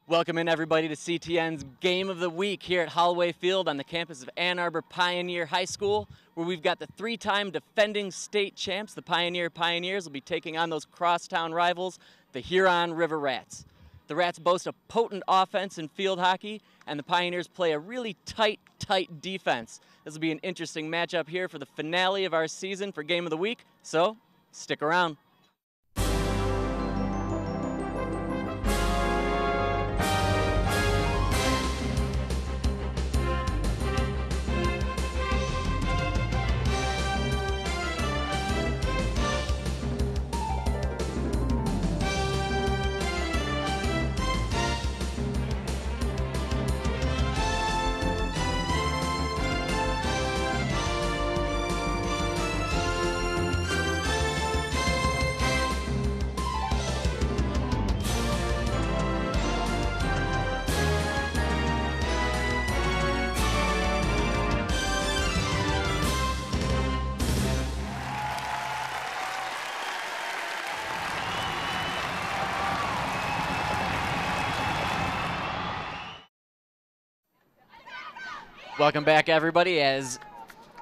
Welcome in everybody to CTN's Game of the Week here at Holloway Field on the campus of Ann Arbor Pioneer High School, where we've got the three-time defending state champs. The Pioneers will be taking on those crosstown rivals, the Huron River Rats. The Rats boast a potent offense in field hockey, and the Pioneers play a really tight defense. This will be an interesting matchup here for the finale of our season for Game of the Week, so stick around. Welcome back, everybody, as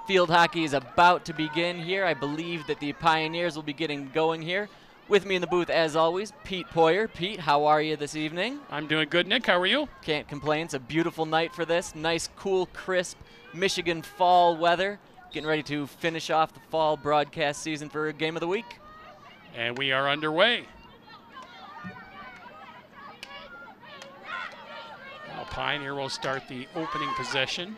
field hockey is about to begin here. I believe that the Pioneers will be getting going here. With me in the booth, as always, Pete Poyer. Pete, how are you this evening? I'm doing good, Nick. How are you? Can't complain. It's a beautiful night for this. Nice, cool, crisp Michigan fall weather. Getting ready to finish off the fall broadcast season for Game of the Week. And we are underway. Now Pioneer will start the opening possession.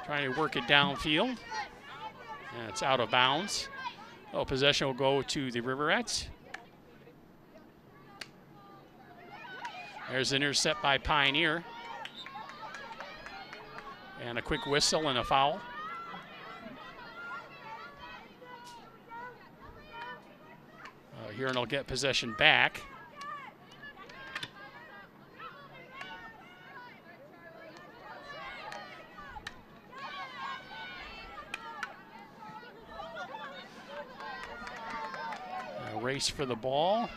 Trying to work it downfield. And it's out of bounds. Oh, possession will go to the River Rats. There's an intercept by Pioneer. And a quick whistle and a foul. Huron will get possession back. Race for the ball.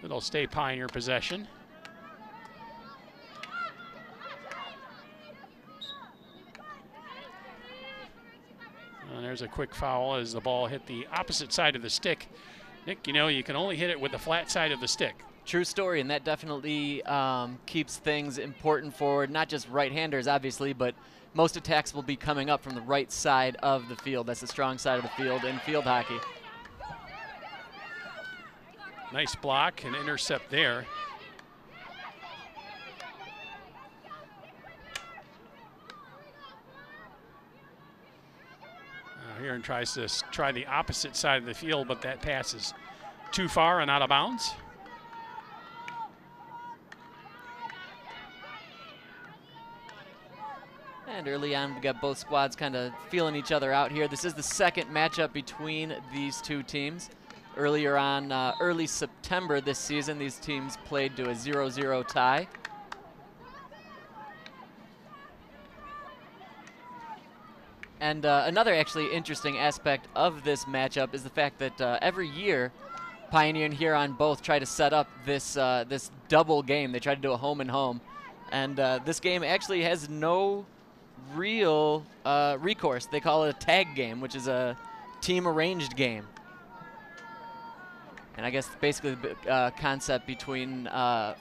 It'll stay Pioneer possession. And there's a quick foul as the ball hit the opposite side of the stick. Nick, you know, you can only hit it with the flat side of the stick. True story, and that definitely keeps things important for not just right-handers, obviously, but most attacks will be coming up from the right side of the field. That's the strong side of the field in field hockey. Nice block and intercept there. Huron tries to try the opposite side of the field, but that pass is too far and out of bounds. And early on, we got both squads kind of feeling each other out here. This is the second matchup between these two teams. Earlier on, early September this season, these teams played to a 0-0 tie. And another actually interesting aspect of this matchup is the fact that every year, Pioneer and Huron both try to set up this this double game. They try to do a home and home. And this game actually has no real recourse. They call it a tag game, which is a team arranged game. And I guess basically the concept between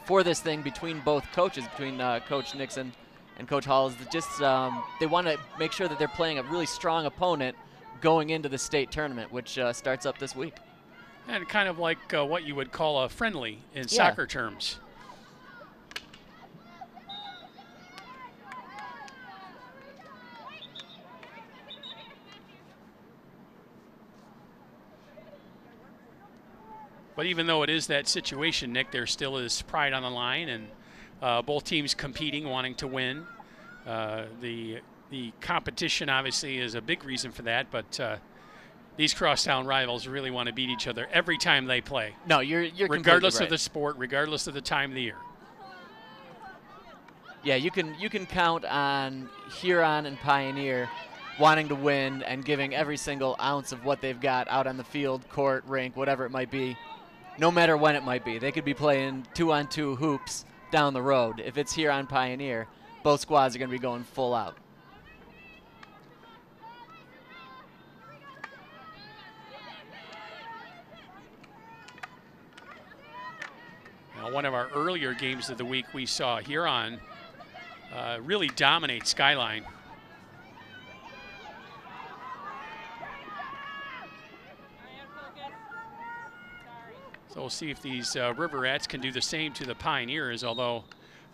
for this thing between both coaches, between Coach Nixon and Coach Hall, is that just they want to make sure that they're playing a really strong opponent going into the state tournament, which starts up this week. And kind of like what you would call a friendly in soccer terms. But even though it is that situation, Nick, there still is pride on the line, and both teams competing, wanting to win. The competition obviously is a big reason for that, but these crosstown rivals really want to beat each other every time they play. No, you're regardless right. of the sport, regardless of the time of the year. Yeah, you can count on Huron and Pioneer wanting to win and giving every single ounce of what they've got out on the field, court, rink, whatever it might be, no matter when it might be. They could be playing 2-on-2 hoops down the road. If it's here on Pioneer, both squads are going to be going full out. Now, one of our earlier games of the week, we saw Huron really dominate Skyline. So we'll see if these Riverettes can do the same to the Pioneers, although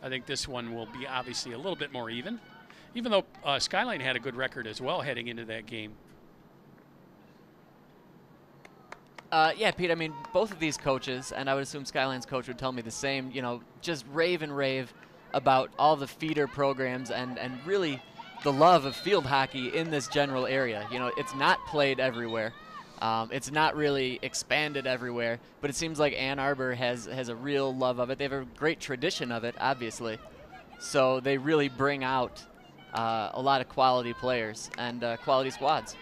I think this one will be obviously a little bit more even though Skyline had a good record as well heading into that game. Yeah, Pete, I mean, both of these coaches, and I would assume Skyline's coach would tell me the same, you know, just rave and rave about all the feeder programs and really the love of field hockey in this general area. You know, it's not played everywhere. It's not really expanded everywhere, but it seems like Ann Arbor has a real love of it. They have a great tradition of it, obviously. So they really bring out a lot of quality players and quality squads.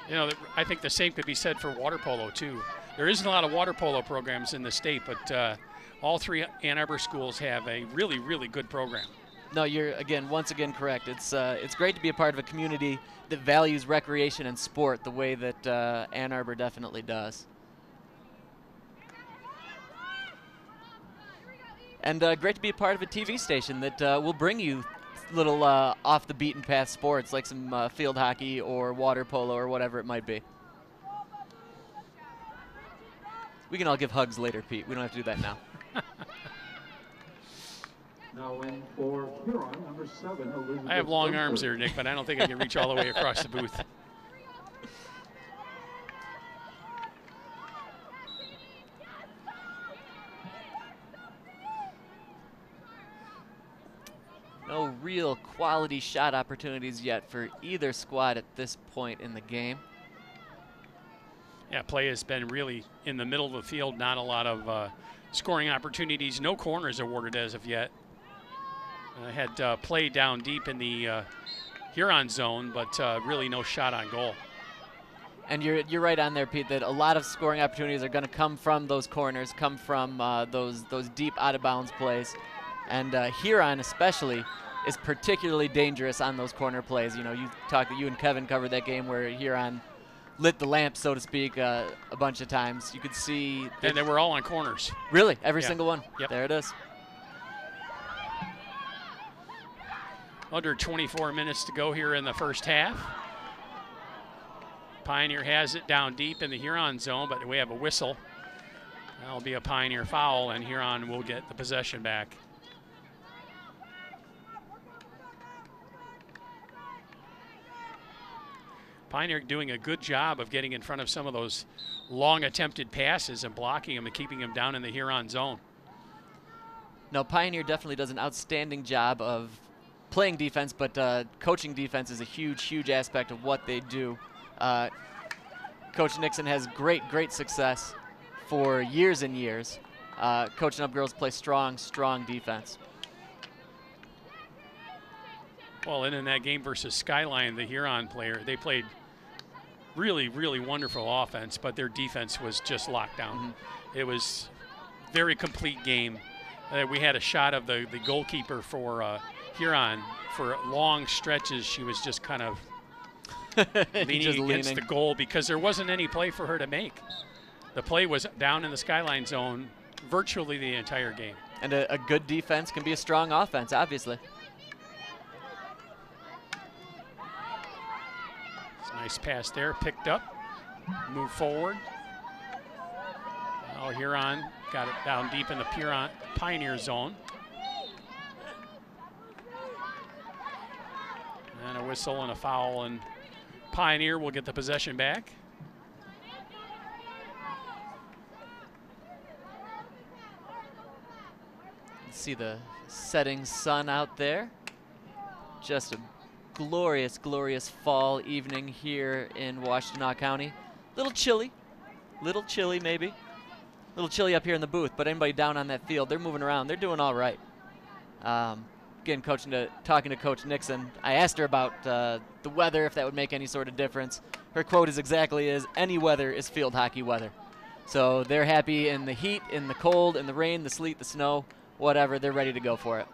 You know, I think the same could be said for water polo, too. There isn't a lot of water polo programs in the state, but all three Ann Arbor schools have a really, really good program. No, you're, once again correct. It's great to be a part of a community that values recreation and sport the way that Ann Arbor definitely does. And great to be a part of a TV station that will bring you little off the beaten path sports like some field hockey or water polo or whatever it might be. We can all give hugs later, Pete. We don't have to do that now. Now in for Huron, number 7, Elizabeth. I have long arms here, Nick, but I don't think I can reach all the way across the booth. No real quality shot opportunities yet for either squad at this point in the game. Yeah, play has been really in the middle of the field. Not a lot of scoring opportunities. No corners awarded as of yet. Had play down deep in the Huron zone, but really no shot on goal. And you're right on there, Pete, that a lot of scoring opportunities are going to come from those corners, come from those deep out-of-bounds plays. And Huron especially is particularly dangerous on those corner plays. You know, you and Kevin covered that game where Huron lit the lamp, so to speak, a bunch of times. You could see. And they were all on corners. Really, every single one. Yep. There it is. Under 24 minutes to go here in the first half. Pioneer has it down deep in the Huron zone, but we have a whistle. That'll be a Pioneer foul, and Huron will get the possession back. Pioneer doing a good job of getting in front of some of those long attempted passes and blocking them and keeping them down in the Huron zone. No, Pioneer definitely does an outstanding job of playing defense, but coaching defense is a huge, huge aspect of what they do. Coach Nixon has great success for years and years, coaching up girls play strong defense. Well, and in that game versus Skyline, the Huron player, they played really wonderful offense, but their defense was just locked down. Mm-hmm. It was very complete game. We had a shot of the goalkeeper for Huron for long stretches. She was just kind of leaning against the goal because there wasn't any play for her to make. The play was down in the Skyline zone virtually the entire game. And a good defense can be a strong offense, obviously. Nice pass there, picked up, move forward. Now Huron got it down deep in the Pioneer zone. And a whistle and a foul, and Pioneer will get the possession back. See the setting sun out there. Just a glorious fall evening here in Washtenaw County. Little chilly maybe. A little chilly up here in the booth, but anybody down on that field, they're moving around. They're doing all right. Again, talking to Coach Nixon, I asked her about the weather, if that would make any sort of difference. Her quote is exactly any weather is field hockey weather. So they're happy in the heat, in the cold, in the rain, the sleet, the snow, whatever. They're ready to go for it.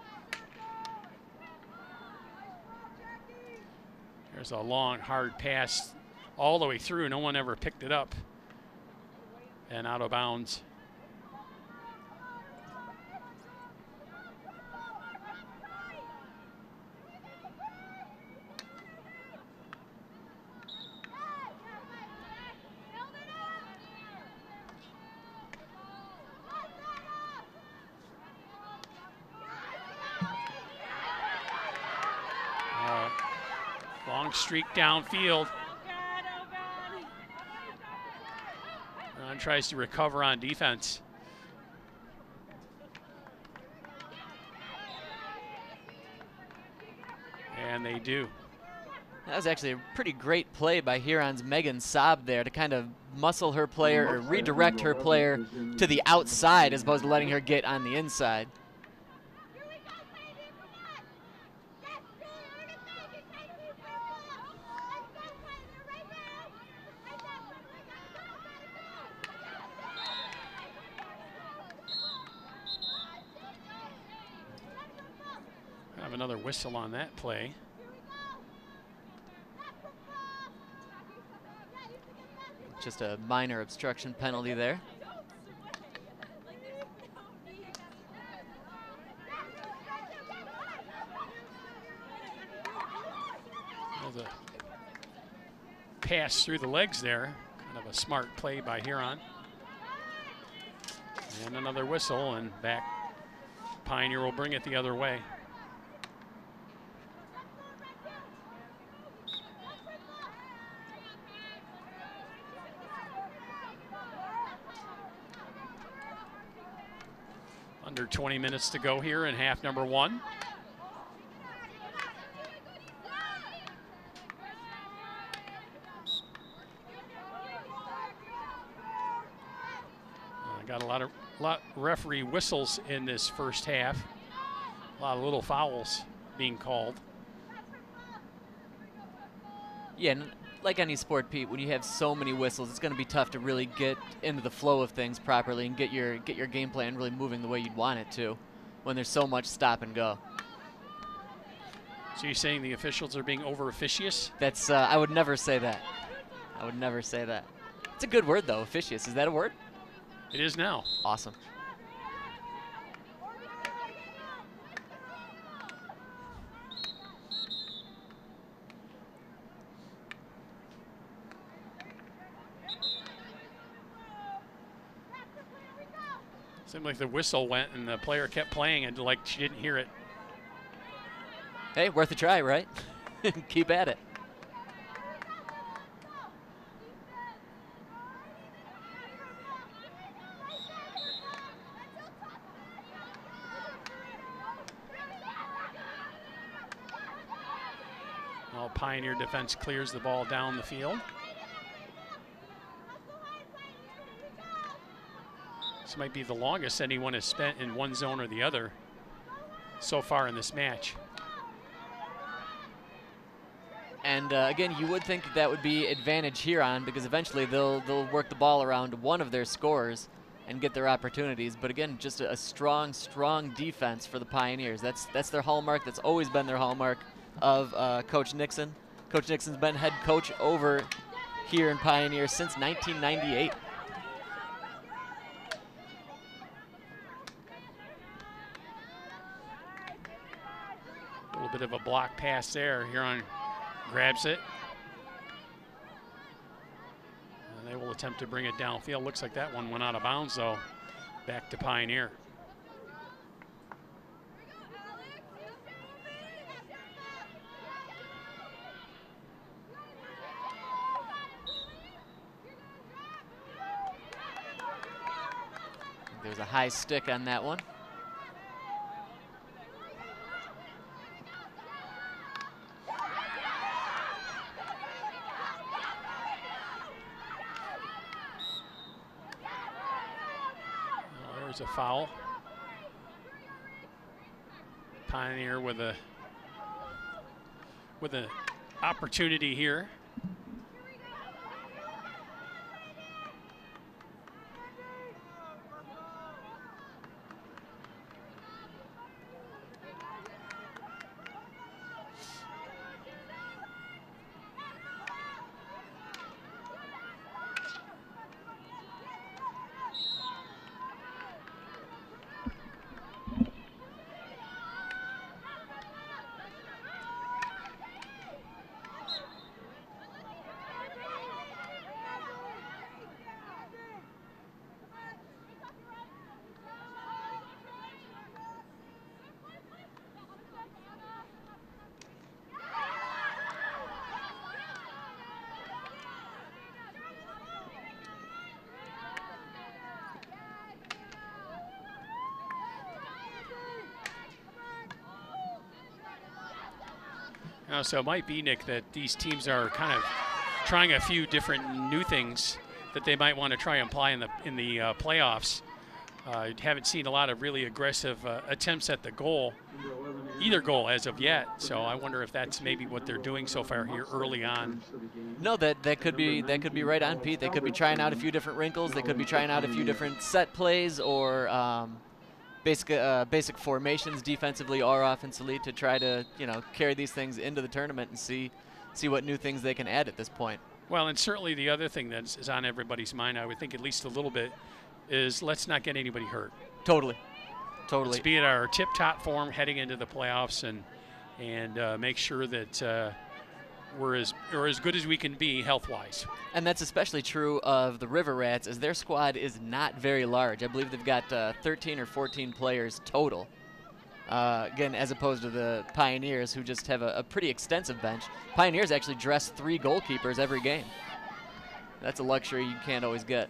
There's a long, hard pass all the way through. No one ever picked it up. And out of bounds. Long streak downfield. Huron tries to recover on defense. And they do. That was actually a pretty great play by Huron's Megan Saab there to kind of muscle her player or redirect her player to the outside as opposed to letting her get on the inside. Have another whistle on that play. Just a minor obstruction penalty there. There's a pass through the legs there. Kind of a smart play by Huron. And another whistle, and back. Pioneer will bring it the other way. Under 20 minutes to go here in half number one. Got a lot referee whistles in this first half. A lot of little fouls being called. Yeah, and like any sport, Pete, when you have so many whistles, it's going to be tough to really get into the flow of things properly and get your game plan really moving the way you'd want it to when there's so much stop and go. So you're saying the officials are being over officious? That's I would never say that. I would never say that. It's a good word though, officious. Is that a word? It is now. Awesome. Seemed like the whistle went and the player kept playing and like she didn't hear it. Hey, worth a try, right? Keep at it. Well, Pioneer defense clears the ball down the field. This might be the longest anyone has spent in one zone or the other so far in this match. And again, you would think that would be advantage Huron because eventually they'll work the ball around one of their scorers and get their opportunities. But again, just a strong defense for the Pioneers. That's their hallmark. That's always been their hallmark of Coach Nixon. Coach Nixon's been head coach over here in Pioneer since 1998. A little bit of a block pass there. Huron grabs it. And they will attempt to bring it downfield. Looks like that one went out of bounds though. Back to Pioneer. There's a high stick on that one. There's a foul. Pioneer with an opportunity here. So it might be, Nick, that these teams are kind of trying a few different new things that they might want to try and apply in the playoffs. Haven't seen a lot of really aggressive attempts at the goal, either goal as of yet. So I wonder if that's maybe what they're doing so far here early on. No, that could be right on, Pete. They could be trying out a few different wrinkles. They could be trying out a few different set plays or basic formations defensively or offensively to try to carry these things into the tournament and see what new things they can add at this point. Well, and certainly the other thing that is on everybody's mind, I would think at least a little bit, is let's not get anybody hurt. Totally. Let's be at our tip-top form heading into the playoffs and make sure that we're as good as we can be health-wise. And that's especially true of the River Rats, as their squad is not very large. I believe they've got 13 or 14 players total. Again, as opposed to the Pioneers, who just have a pretty extensive bench. Pioneers actually dress 3 goalkeepers every game. That's a luxury you can't always get.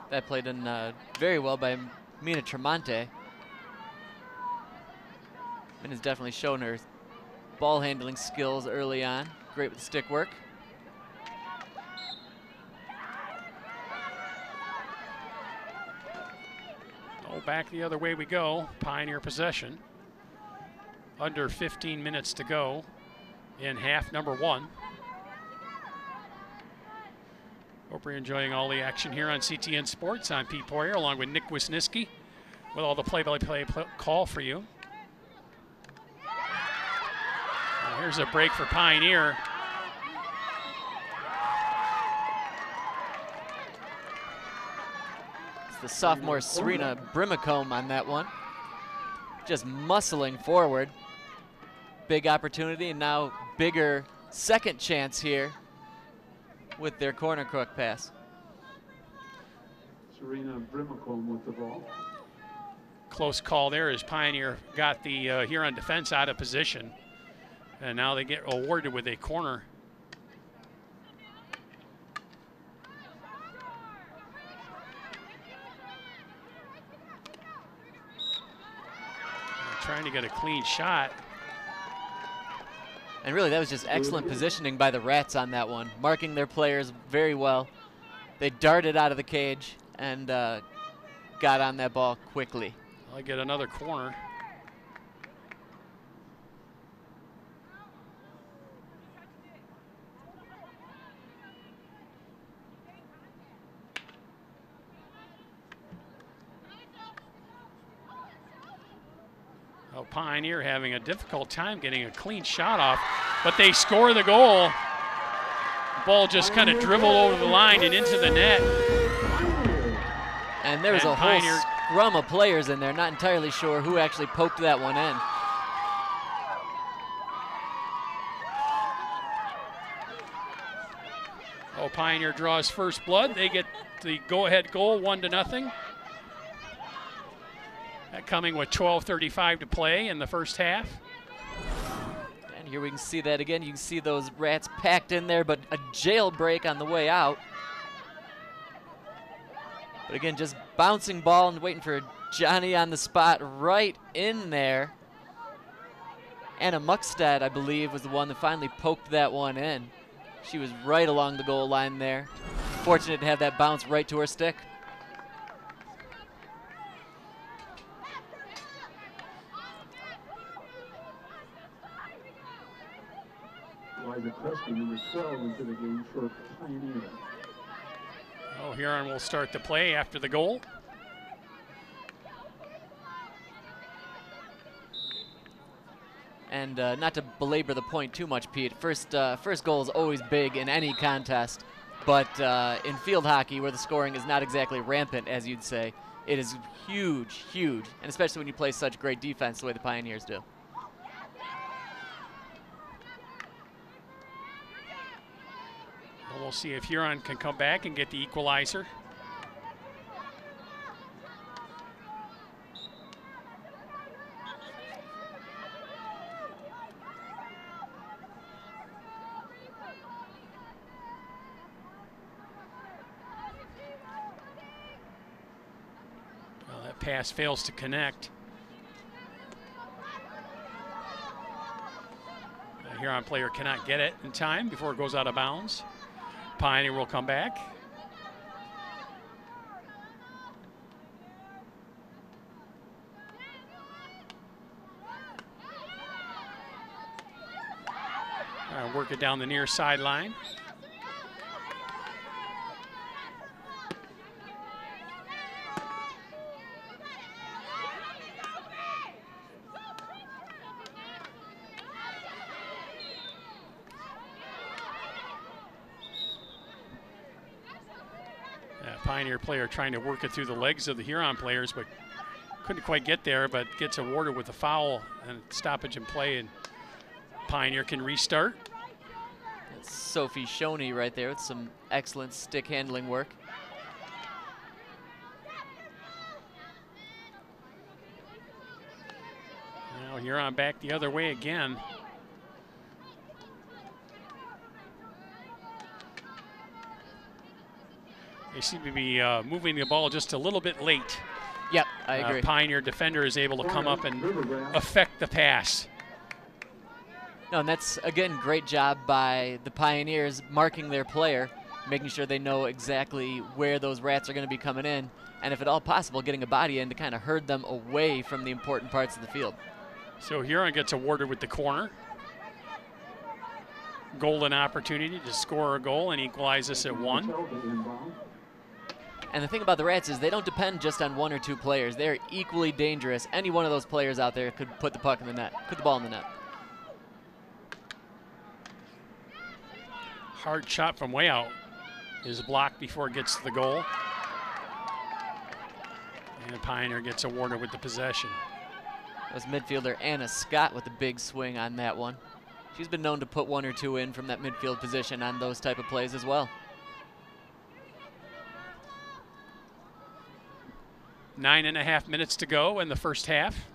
That played in very well by Mina Tremonte. And has definitely shown her ball handling skills early on. Great with stick work. Oh, back the other way we go. Pioneer possession. Under 15 minutes to go in half number 1. Hope you're enjoying all the action here on CTN Sports. I'm Pete Poirier along with Nick Wisniewski with all the play-by-play call for you. And here's a break for Pioneer. It's the sophomore Serena Brimacombe on that one. Just muscling forward. Big opportunity, and now bigger second chance here with their corner crook pass. Serena Brimacombe with the ball. Close call there as Pioneer got the Huron defense out of position. And now they get awarded with a corner. Trying to get a clean shot. And really, that was just excellent positioning by the Rats on that one, marking their players very well. They darted out of the cage and got on that ball quickly. I get another corner. Oh, Pioneer having a difficult time getting a clean shot off, but they score the goal. The ball just kind of dribbled over the line and into the net. And there was a whole scrum of players in there, not entirely sure who actually poked that one in. Oh, Pioneer draws first blood. They get the go-ahead goal, 1-0. That coming with 12:35 to play in the first half. And here we can see that again. You can see those Rats packed in there, but a jailbreak on the way out. But again, just bouncing ball and waiting for Johnny on the spot right in there. Anna Muckstad, I believe, was the one that finally poked that one in. She was right along the goal line there. Fortunate to have that bounce right to her stick. Liza Kresge, number 12, into the game for Pioneer. Oh, Huron will start the play after the goal. And not to belabor the point too much, Pete, first goal is always big in any contest, but in field hockey, where the scoring is not exactly rampant, as you'd say, It is huge, huge, and especially when you play such great defense the way the Pioneers do. Well, we'll see if Huron can come back and get the equalizer. Pass fails to connect. The Huron player cannot get it in time before it goes out of bounds. Pioneer will come back. Work it down the near sideline. Pioneer player trying to work it through the legs of the Huron players, but couldn't quite get there, but gets awarded with a foul and stoppage in play, and Pioneer can restart. That's Sophie Shoney right there with some excellent stick handling work. Now Huron back the other way again. They seem to be moving the ball just a little bit late. Yep, I agree. Pioneer defender is able to come up and affect the pass. No, and that's, again, great job by the Pioneers marking their player, making sure they know exactly where those rats are going to be coming in, and if at all possible, getting a body in to kind of herd them away from the important parts of the field. So Huron gets awarded with the corner. Golden opportunity to score a goal and equalize this at 1. And the thing about the Rats is they don't depend just on 1 or 2 players. They're equally dangerous. Any one of those players out there could put the puck in the net, put the ball in the net. Hard shot from way out is blocked before it gets to the goal. And Pioneer gets awarded with the possession. That was midfielder Anna Scott with the big swing on that one. She's been known to put 1 or 2 in from that midfield position on those type of plays as well. 9.5 minutes to go in the first half.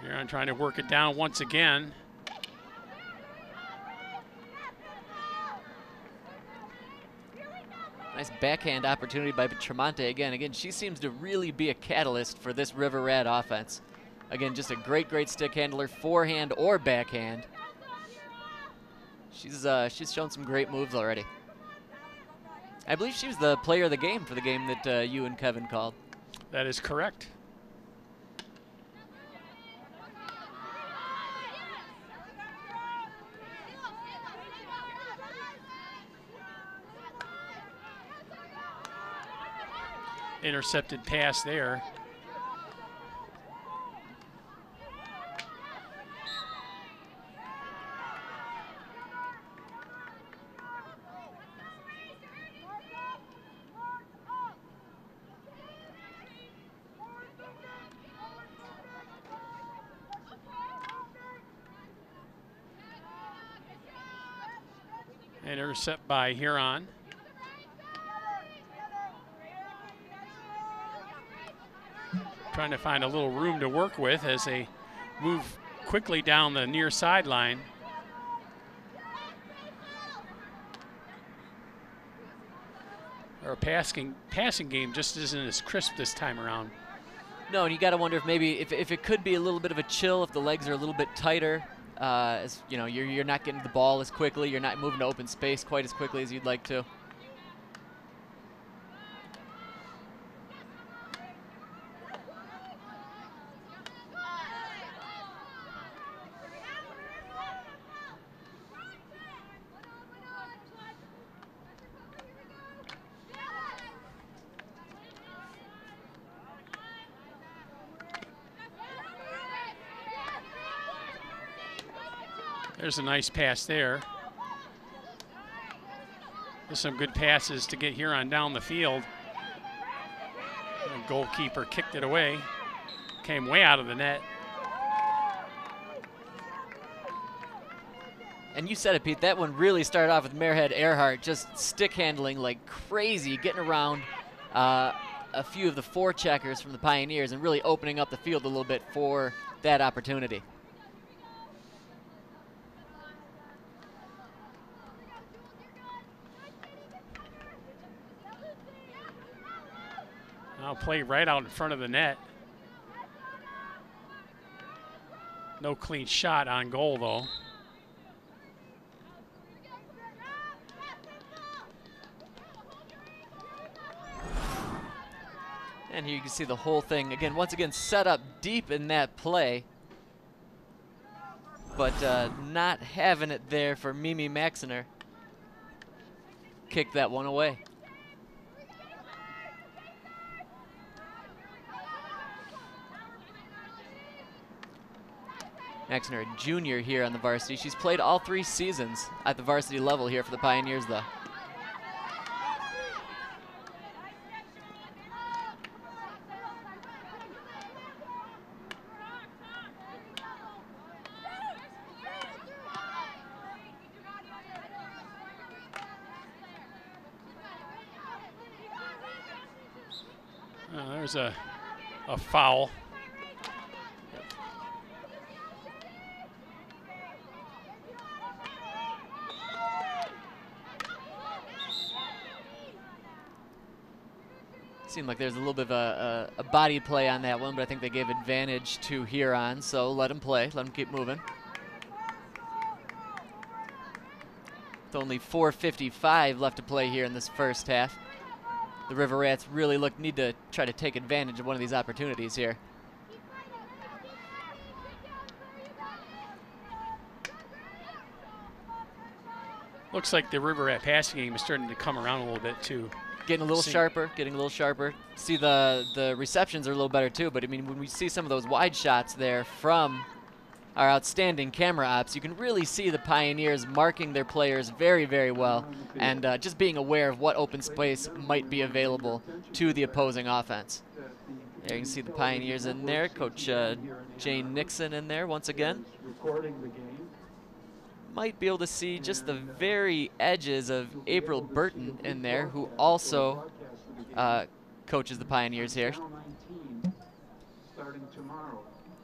Huron trying to work it down once again. Nice backhand opportunity by Tremonte again. Again, she seems to really be a catalyst for this River Rat offense. Again, just a great, great stick handler, forehand or backhand. She's shown some great moves already. I believe she was the player of the game for the game that you and Kevin called. That is correct. Intercepted pass there. Intercept by Huron. Trying to find a little room to work with as they move quickly down the near sideline. Our passing game just isn't as crisp this time around. No, and you got to wonder if maybe if it could be a little bit of a chill, if the legs are a little bit tighter. As you know, you're not getting the ball as quickly, you're not moving to open space quite as quickly as you'd like to. There's a nice pass there. There's some good passes to get Huron down the field. The goalkeeper kicked it away. Came way out of the net. And you said it, Pete, that one really started off with Marehead Earhart just stick handling like crazy, getting around a few of the forecheckers from the Pioneers and really opening up the field a little bit for that opportunity. I'll play right out in front of the net. No clean shot on goal, though. And here you can see the whole thing, again, once again, set up deep in that play. But not having it there for Mimi Maxiner. Kicked that one away. Maxiner, a junior here on the varsity. She's played all 3 seasons at the varsity level here for the Pioneers, though. There's a foul. Seemed like there's a little bit of a body play on that one, but I think they gave advantage to Huron, so let them play, let them keep moving. With only 4:55 left to play here in this first half. The River Rats really need to try to take advantage of one of these opportunities here. Looks like the River Rat passing game is starting to come around a little bit too. Getting a little sharper, getting a little sharper. See the receptions are a little better too, but I mean when we see some of those wide shots there from our outstanding camera ops, you can really see the Pioneers marking their players very, very well and just being aware of what open space might be available to the opposing offense. There you can see the Pioneers in there, Coach Jane Nixon in there once again. Might be able to see just the very edges of April Burton in there, who also coaches the Pioneers here.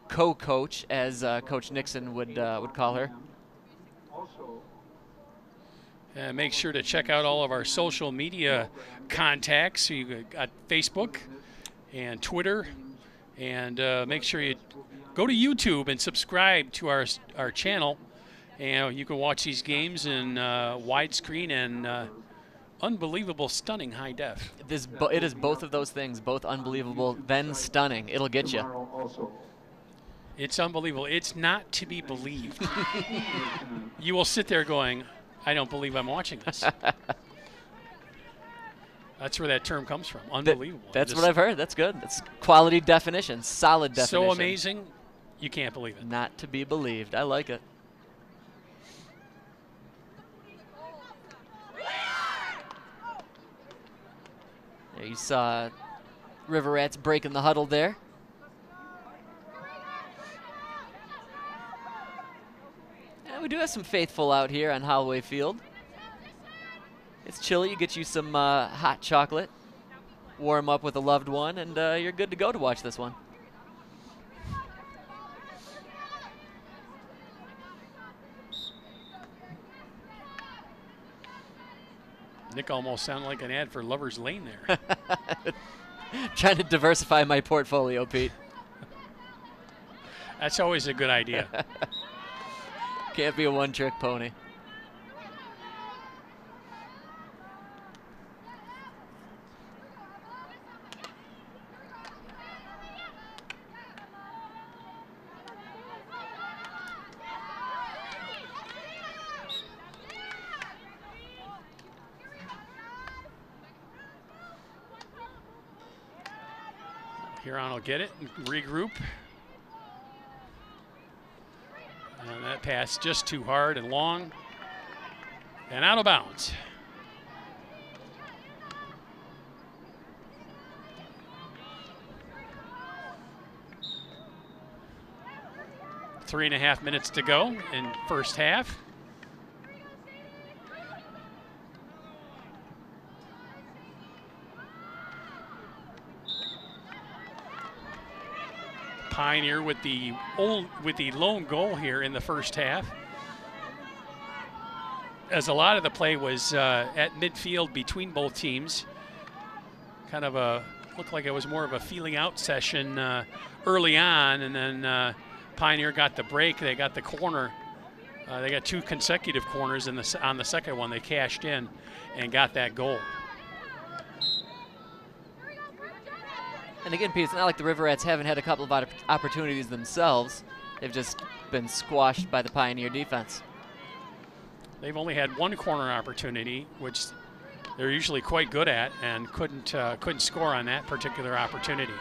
Co-coach, as Coach Nixon would call her. Make sure to check out all of our social media contacts. So you got Facebook and Twitter, and make sure you go to YouTube and subscribe to our channel. And you can watch these games in widescreen and unbelievable, stunning high def. It is both of those things, both unbelievable, then stunning. It'll get you. It's unbelievable. It's not to be believed. You will sit there going, I don't believe I'm watching this. That's where that term comes from. Unbelievable. That's what I've heard. That's good. That's quality definition, solid definition. So amazing, you can't believe it. Not to be believed. I like it. There you saw River Rats breaking the huddle there. We do have some faithful out here on Holloway Field. It's chilly. You get you some hot chocolate, warm up with a loved one, and you're good to go to watch this one. Nick almost sounded like an ad for Lover's Lane there. Trying to diversify my portfolio, Pete. That's always a good idea. Can't be a one-trick pony. Huron will get it and regroup. And that that pass just too hard and long and out of bounds. Three and a half minutes to go in first half. Pioneer with the lone goal here in the first half, as a lot of the play was at midfield between both teams. Kind of looked like it was more of a feeling out session early on, and then Pioneer got the break. They got the corner. They got 2 consecutive corners on the second one. They cashed in and got that goal. And again, Pete, it's not like the River Rats haven't had a couple of opportunities themselves. They've just been squashed by the Pioneer defense. They've only had 1 corner opportunity, which they're usually quite good at, and couldn't score on that particular opportunity.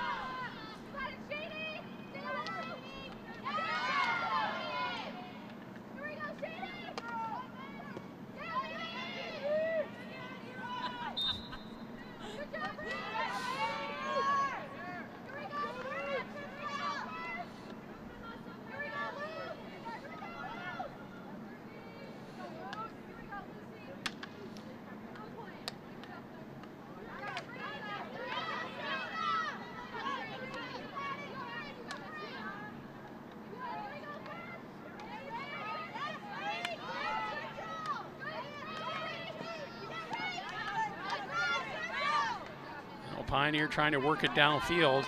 Pioneer trying to work it downfield.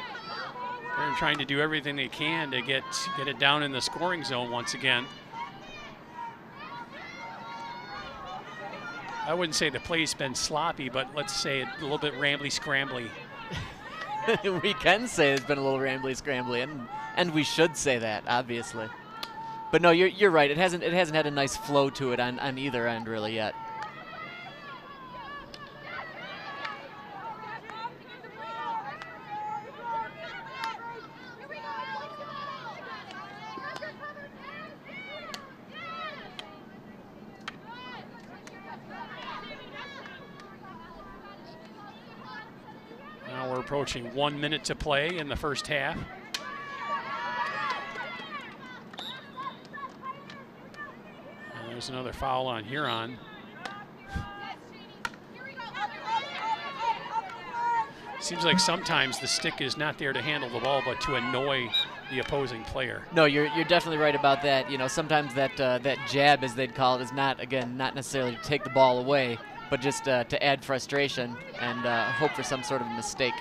They're trying to do everything they can to get it down in the scoring zone once again. I wouldn't say the play's been sloppy, but let's say a little bit rambly-scrambly. We can say it's been a little rambly-scrambly, and we should say that, obviously. But no, you're right. It hasn't had a nice flow to it on either end really yet. Approaching 1 minute to play in the first half. And there's another foul on Huron. Seems like sometimes the stick is not there to handle the ball, but to annoy the opposing player. No, you're definitely right about that. You know, sometimes that jab, as they'd call it, is not necessarily to take the ball away, but just to add frustration and hope for some sort of mistake.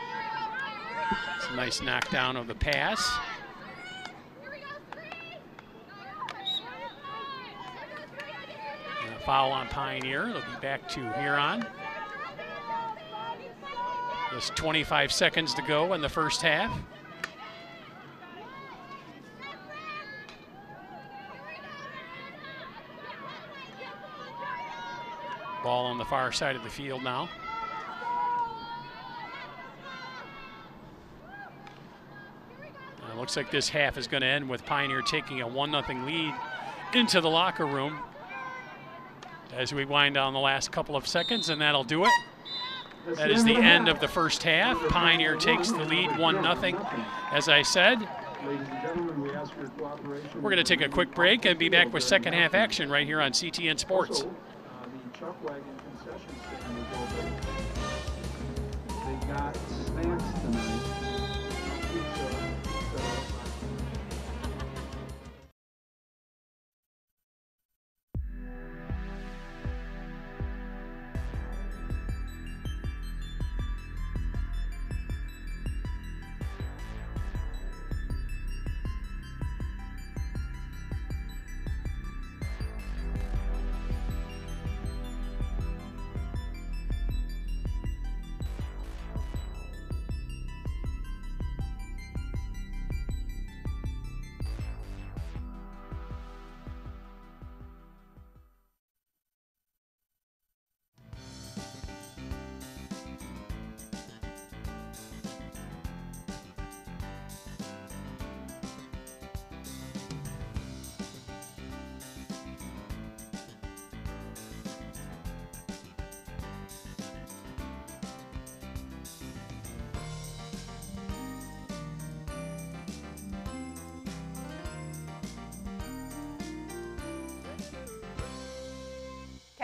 It's a nice knockdown of the pass. And a foul on Pioneer. It'll be back to Huron. Just 25 seconds to go in the first half. Ball on the far side of the field now. Looks like this half is going to end with Pioneer taking a 1-0 lead into the locker room as we wind down the last couple of seconds, and that'll do it. That is the end of the first half. Pioneer takes the lead 1-0, as I said. We're going to take a quick break and be back with second half action right here on CTN Sports. They got snacks tonight.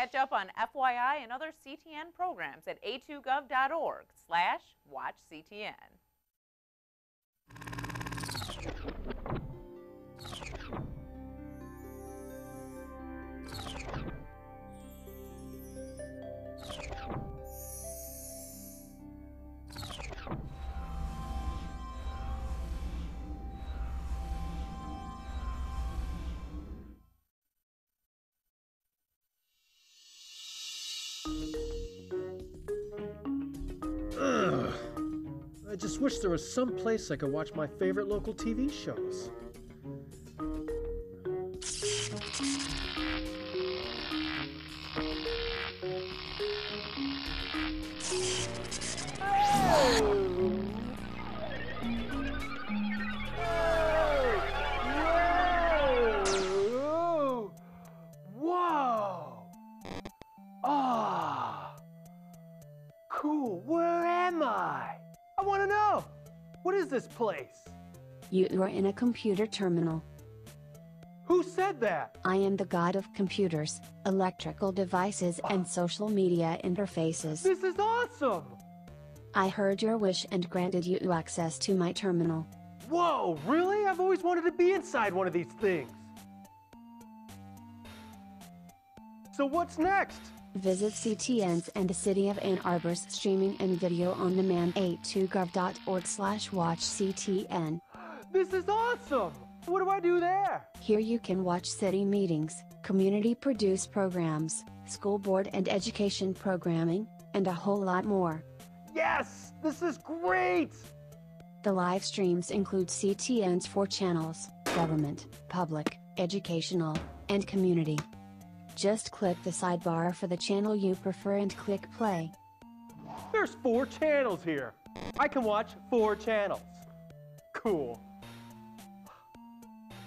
Catch up on FYI and other CTN programs at a2gov.org/watchctn. I just wish there was some place I could watch my favorite local TV shows. Whoa! Ah! Cool, where am I? I want to know! What is this place? You are in a computer terminal. Who said that? I am the god of computers, electrical devices and social media interfaces. This is awesome! I heard your wish and granted you access to my terminal. Whoa, really? I've always wanted to be inside one of these things. So what's next? Visit CTN's and the City of Ann Arbor's streaming and video on demand a2gov.org/watchctn. This is awesome! What do I do there? Here you can watch city meetings, community-produced programs, school board and education programming, and a whole lot more. Yes! This is great! The live streams include CTN's 4 channels: government, public, educational, and community. Just click the sidebar for the channel you prefer and click play. There's 4 channels here. I can watch 4 channels. Cool.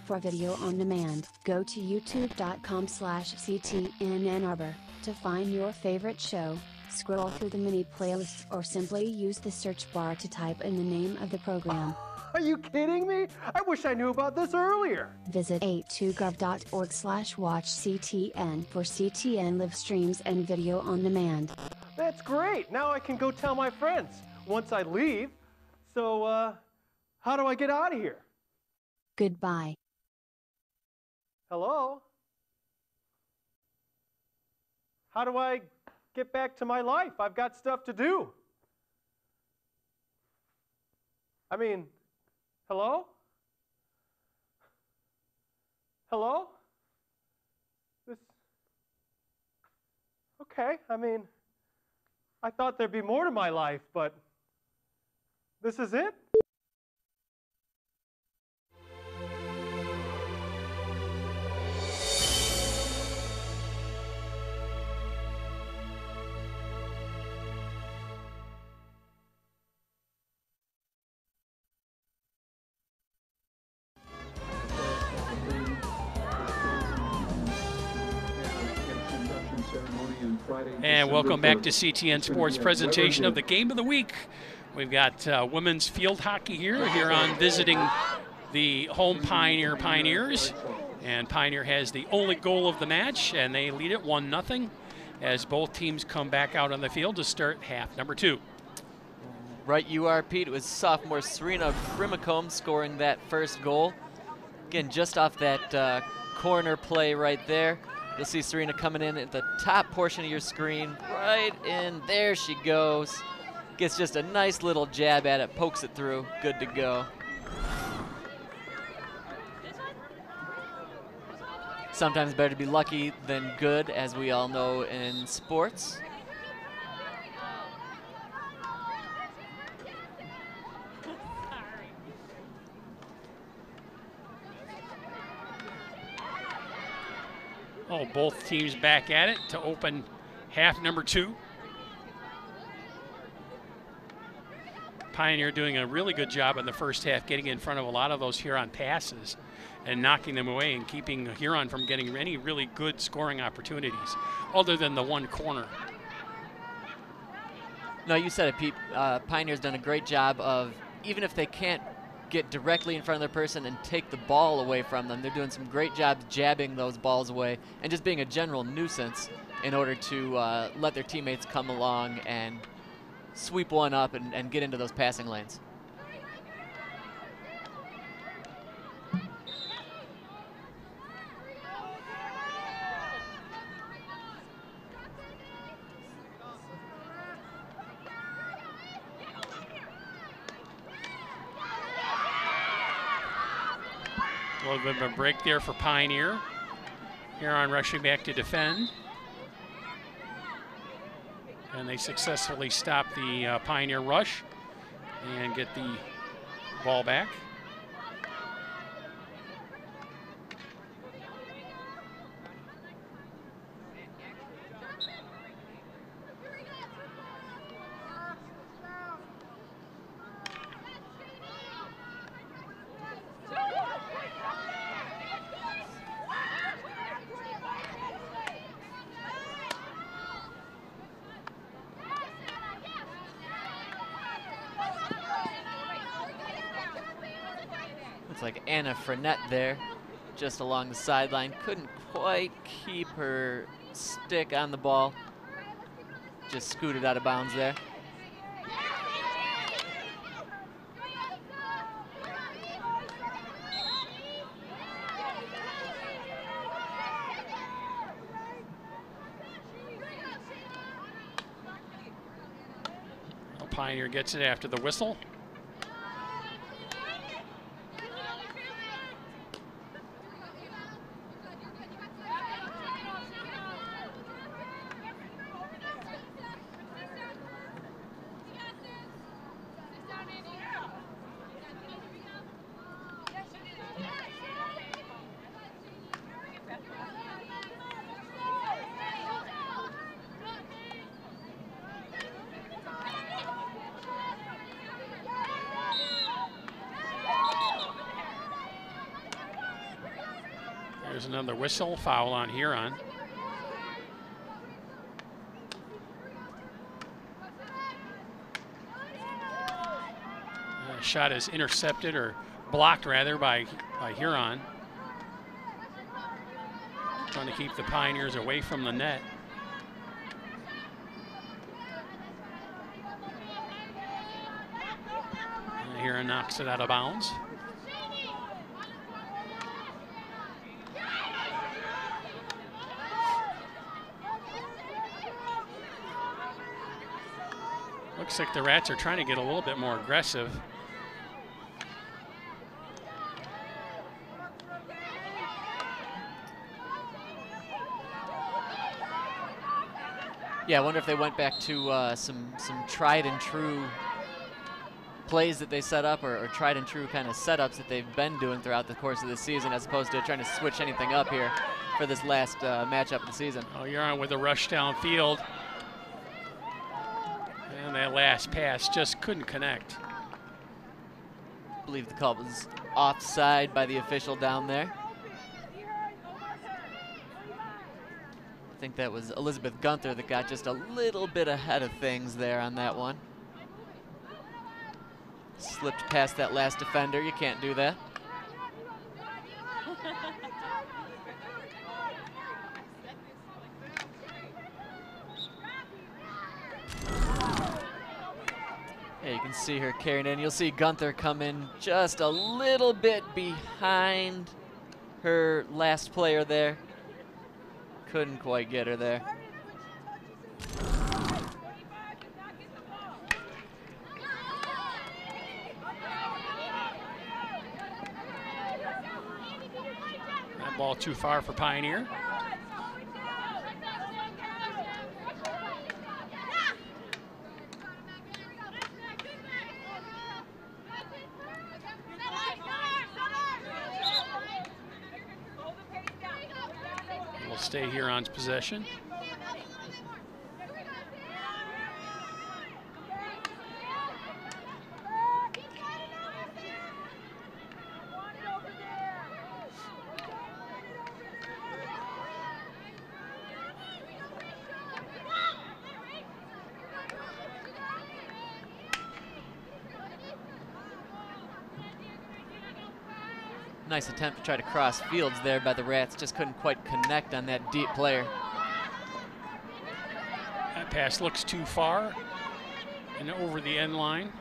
For video on demand, go to youtube.com/CTN Ann Arbor to find your favorite show, scroll through the mini playlists, or simply use the search bar to type in the name of the program. Are you kidding me? I wish I knew about this earlier. Visit a2gov.org/watchctn for CTN live streams and video on demand. That's great. Now I can go tell my friends once I leave. So, how do I get out of here? Goodbye. Hello? How do I get back to my life? I've got stuff to do. I mean, hello? Hello? Okay, I mean, I thought there'd be more to my life, but this is it? And welcome back to CTN Sports presentation of the Game of the Week. We've got women's field hockey here. Huron visiting the home Pioneers. And Pioneer has the only goal of the match, and they lead it 1-0 as both teams come back out on the field to start half number 2. Right you are, Pete. It was sophomore Serena Brimacombe scoring that first goal. Again, just off that corner play right there. You'll see Serena coming in at the top portion of your screen. Right in, there she goes. Gets just a nice little jab at it, pokes it through, good to go. Sometimes better to be lucky than good, as we all know in sports. Oh, both teams back at it to open half number 2. Pioneer doing a really good job in the first half, getting in front of a lot of those Huron passes and knocking them away and keeping Huron from getting any really good scoring opportunities, other than the one corner. No, you said it, Pete. Pioneer's done a great job of, even if they can't get directly in front of their person and take the ball away from them. They're doing some great jobs jabbing those balls away and just being a general nuisance in order to let their teammates come along and sweep one up and get into those passing lanes. A little bit of a break there for Pioneer. Huron rushing back to defend. And they successfully stop the Pioneer rush and get the ball back. Looks like Anna Frenette there, just along the sideline. Couldn't quite keep her stick on the ball. Just scooted out of bounds there. Well, Pioneer gets it after the whistle. There's another whistle, foul on Huron. The shot is intercepted, or blocked rather, by Huron. Trying to keep the Pioneers away from the net. And Huron knocks it out of bounds. Looks like the Rats are trying to get a little bit more aggressive. Yeah, I wonder if they went back to some tried and true plays that they set up, or tried and true kind of setups that they've been doing throughout the course of the season, as opposed to trying to switch anything up here for this last matchup of the season. Oh, Huron with a rush downfield. And that last pass just couldn't connect. I believe the call was offside by the official down there. I think that was Elizabeth Gunther that got just a little bit ahead of things there on that one. Slipped past that last defender. You can't do that. Yeah, you can see her carrying in. You'll see Gunther come in just a little bit behind her last player there. Couldn't quite get her there. That ball too far for Pioneer. Will stay Huron's possession. Nice attempt to try to cross fields there by the Rats. Just couldn't quite connect on that deep player. That pass looks too far and over the end line.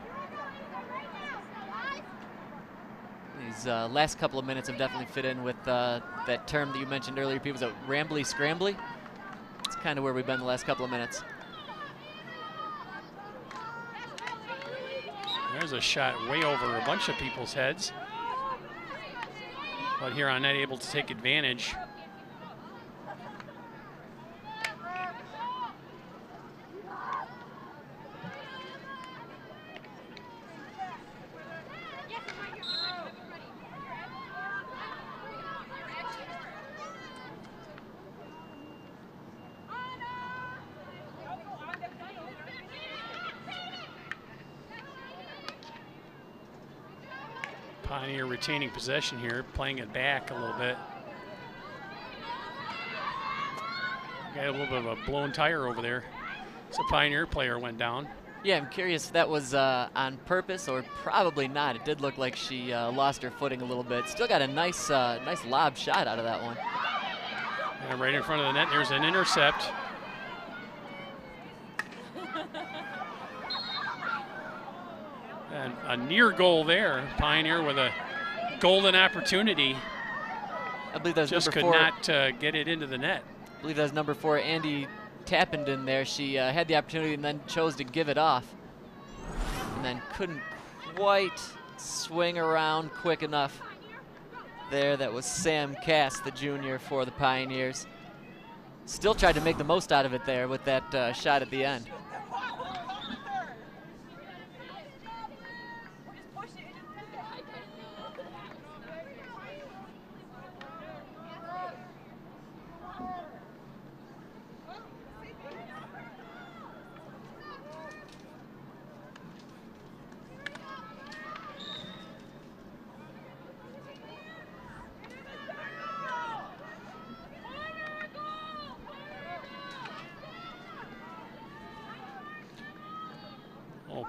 These last couple of minutes have definitely fit in with that term that you mentioned earlier, Pete. Was it rambly scrambly? It's kind of where we've been the last couple of minutes. There's a shot way over a bunch of people's heads. But Huron not able to take advantage. Pioneer retaining possession here, playing it back a little bit. Got a little bit of a blown tire over there. So Pioneer player went down. Yeah, I'm curious if that was on purpose or probably not. It did look like she lost her footing a little bit. Still got a nice lob shot out of that one. And right in front of the net, there's an intercept. And a near goal there. Pioneer with a golden opportunity. I believe that was just number could 4. not get it into the net. I believe that was number 4, Andy Tappenden there. She had the opportunity and then chose to give it off. And then couldn't quite swing around quick enough there. That was Sam Cass, the junior for the Pioneers. Still tried to make the most out of it there with that shot at the end.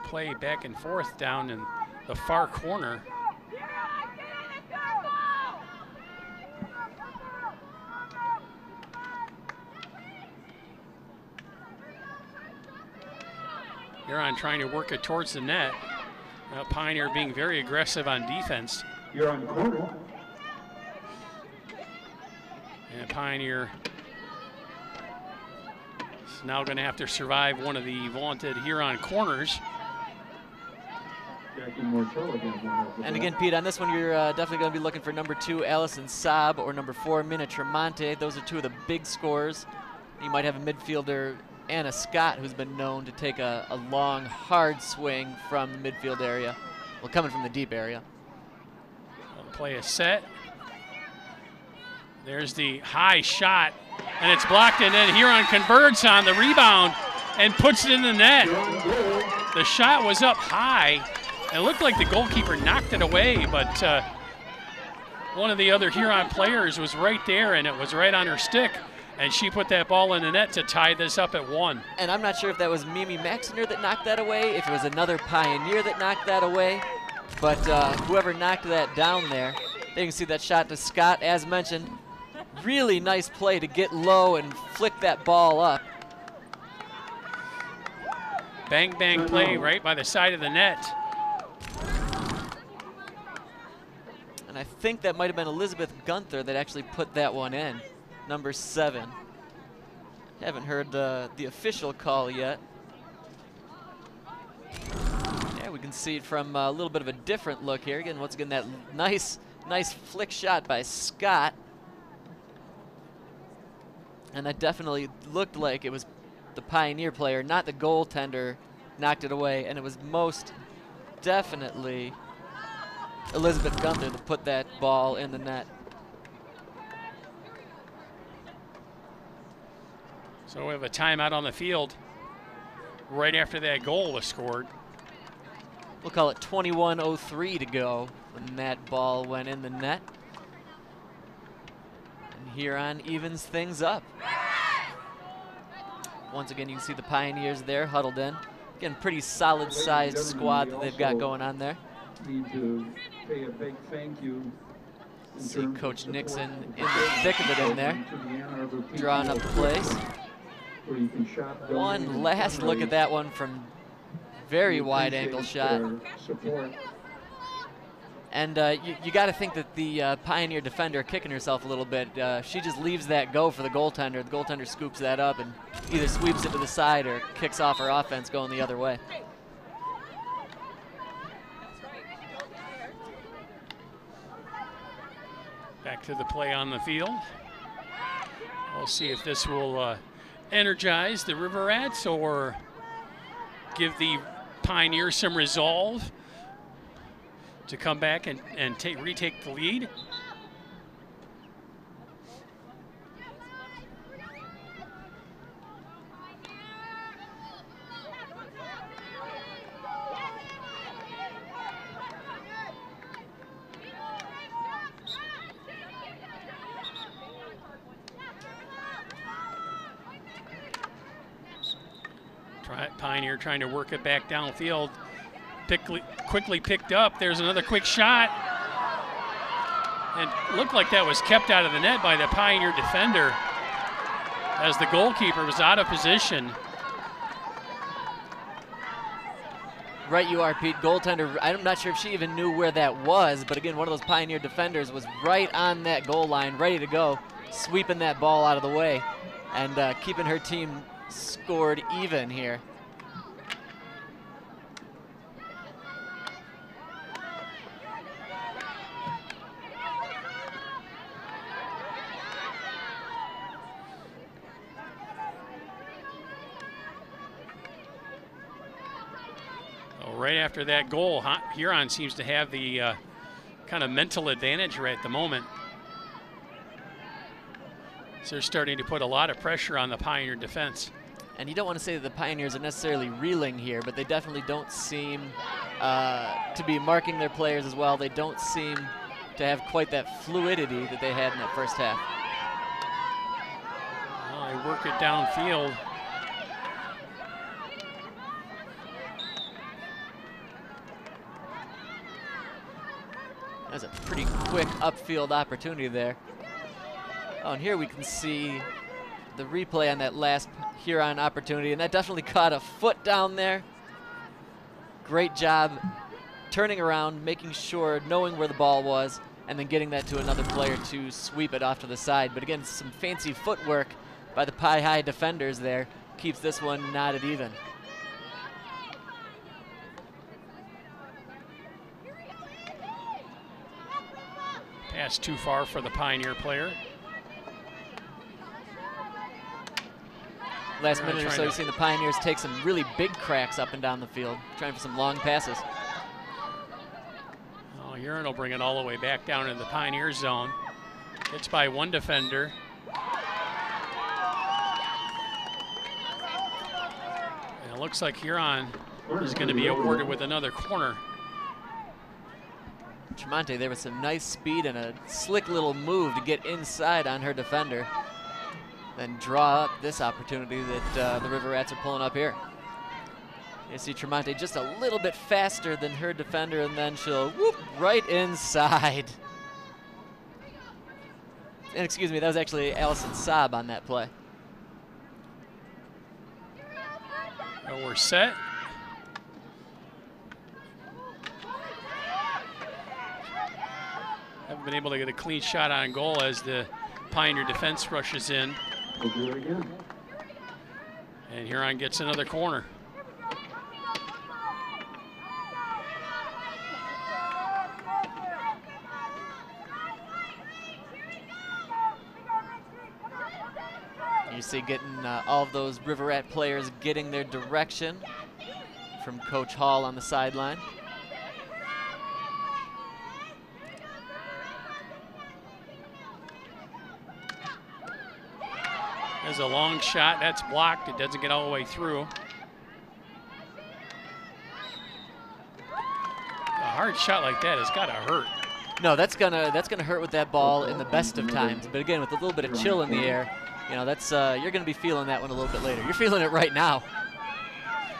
Play back and forth down in the far corner. Huron trying to work it towards the net. Pioneer being very aggressive on defense. You're on corner. And Pioneer is now going to have to survive one of the vaunted Huron corners. And again, Pete, on this one, you're definitely going to be looking for number 2, Allison Saab, or number 4, Minna Tremonte. Those are two of the big scorers. You might have a midfielder, Anna Scott, who's been known to take a long, hard swing from the midfield area. Well, coming from the deep area. Play is set. There's the high shot, and it's blocked, and then Huron converts on the rebound and puts it in the net. The shot was up high. It looked like the goalkeeper knocked it away, but one of the other Huron players was right there, and it was right on her stick, and she put that ball in the net to tie this up at 1. And I'm not sure if that was Mimi Maxiner that knocked that away, if it was another Pioneer that knocked that away, but whoever knocked that down there, you can see that shot to Scott, as mentioned. Really nice play to get low and flick that ball up. Bang, bang play right by the side of the net. And I think that might have been Elizabeth Gunther that actually put that one in, number 7. Haven't heard the official call yet. Yeah, we can see it from a little bit of a different look here. Again, once again, that nice flick shot by Scott. And that definitely looked like it was the Pioneer player, not the goaltender, knocked it away. And it was most definitely Elizabeth Gunther that put that ball in the net. So we have a timeout on the field right after that goal was scored. We'll call it 21:03 to go when that ball went in the net. And Huron evens things up. Once again, you can see the Pioneers there huddled in. Again, pretty solid sized squad that they've got going on there. Need to pay a big thank you See Coach Nixon in the thick of it in there, drawing up the plays. One last look at that one from very wide angle shot. And you got to think that the Pioneer defender kicking herself a little bit. She just leaves that go for the goaltender. The goaltender scoops that up and either sweeps it to the side or kicks off her offense going the other way. Back to the play on the field. We'll see if this will energize the River Rats or give the Pioneers some resolve to come back and retake the lead. Pioneer trying to work it back downfield. Quickly picked up. There's another quick shot. And looked like that was kept out of the net by the Pioneer defender as the goalkeeper was out of position. Right you are, Pete. Goaltender, I'm not sure if she even knew where that was, but again, one of those Pioneer defenders was right on that goal line, ready to go, sweeping that ball out of the way and keeping her team scored even here. Right after that goal, Huron seems to have the kind of mental advantage right at the moment. So they're starting to put a lot of pressure on the Pioneer defense. And you don't want to say that the Pioneers are necessarily reeling here, but they definitely don't seem to be marking their players as well. They don't seem to have quite that fluidity that they had in that first half. Well, they work it downfield. That's a pretty quick upfield opportunity there. Oh, and here we can see the replay on that last Huron opportunity, and that definitely caught a foot down there. Great job turning around, making sure, knowing where the ball was, and then getting that to another player to sweep it off to the side. But again, some fancy footwork by the Pie High defenders there keeps this one knotted even. Pass too far for the Pioneer player. Last minute or so, you've seen the Pioneers take some really big cracks up and down the field, trying for some long passes. Oh, Huron will bring it all the way back down into the Pioneer zone. Hits by one defender. And it looks like Huron is going to be awarded with another corner. Tremonte there with some nice speed and a slick little move to get inside on her defender. Then draw up this opportunity that the River Rats are pulling up here. You see Tremonte just a little bit faster than her defender, and then she'll whoop right inside. And excuse me, that was actually Allison Saab on that play. And we're set. Haven't been able to get a clean shot on goal as the Pioneer defense rushes in. We'll do it again. And Huron gets another corner. You see getting all of those River Rat players getting their direction from Coach Hall on the sideline. There's a long shot. That's blocked. It doesn't get all the way through. A hard shot like that has got to hurt. No, that's gonna hurt with that ball in the best of times. But again, with a little bit of chill in the air, you know, that's you're gonna be feeling that one a little bit later. You're feeling it right now.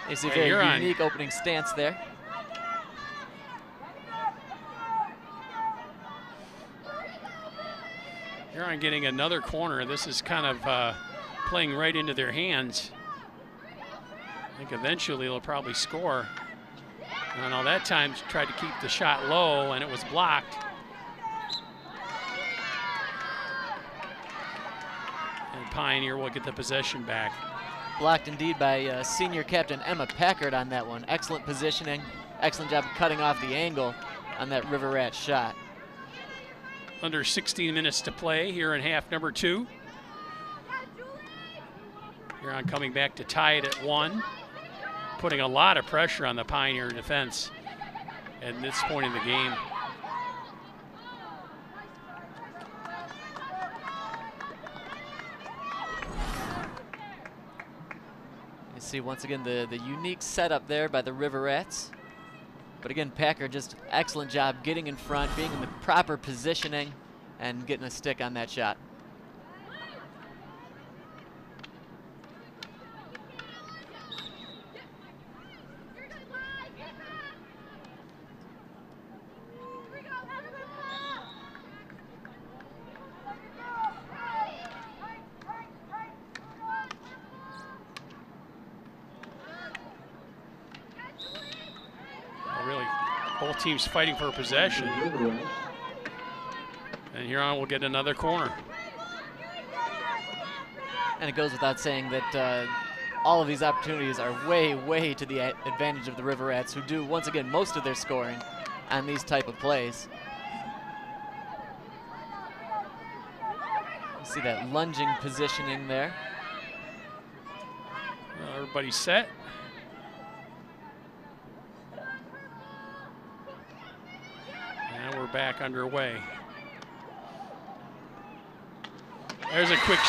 It's a very unique opening stance there. Huron getting another corner. This is kind of playing right into their hands. I think eventually they'll probably score. I know that time tried to keep the shot low and it was blocked. And Pioneer will get the possession back. Blocked indeed by senior captain Emma Packard on that one. Excellent positioning, excellent job of cutting off the angle on that River Rat shot. Under 16 minutes to play here in half number 2. Huron coming back to tie it at 1. Putting a lot of pressure on the Pioneer defense at this point in the game. You see once again the unique setup there by the River Rats. But again, Packer just excellent job getting in front, being in the proper positioning, and getting a stick on that shot. Really, both teams fighting for possession. And Huron will get another corner. And it goes without saying that all of these opportunities are way, way to the advantage of the River Rats, who do, once again, most of their scoring on these type of plays. You see that lunging positioning there. Well, everybody's set. And we're back underway. There's a quick,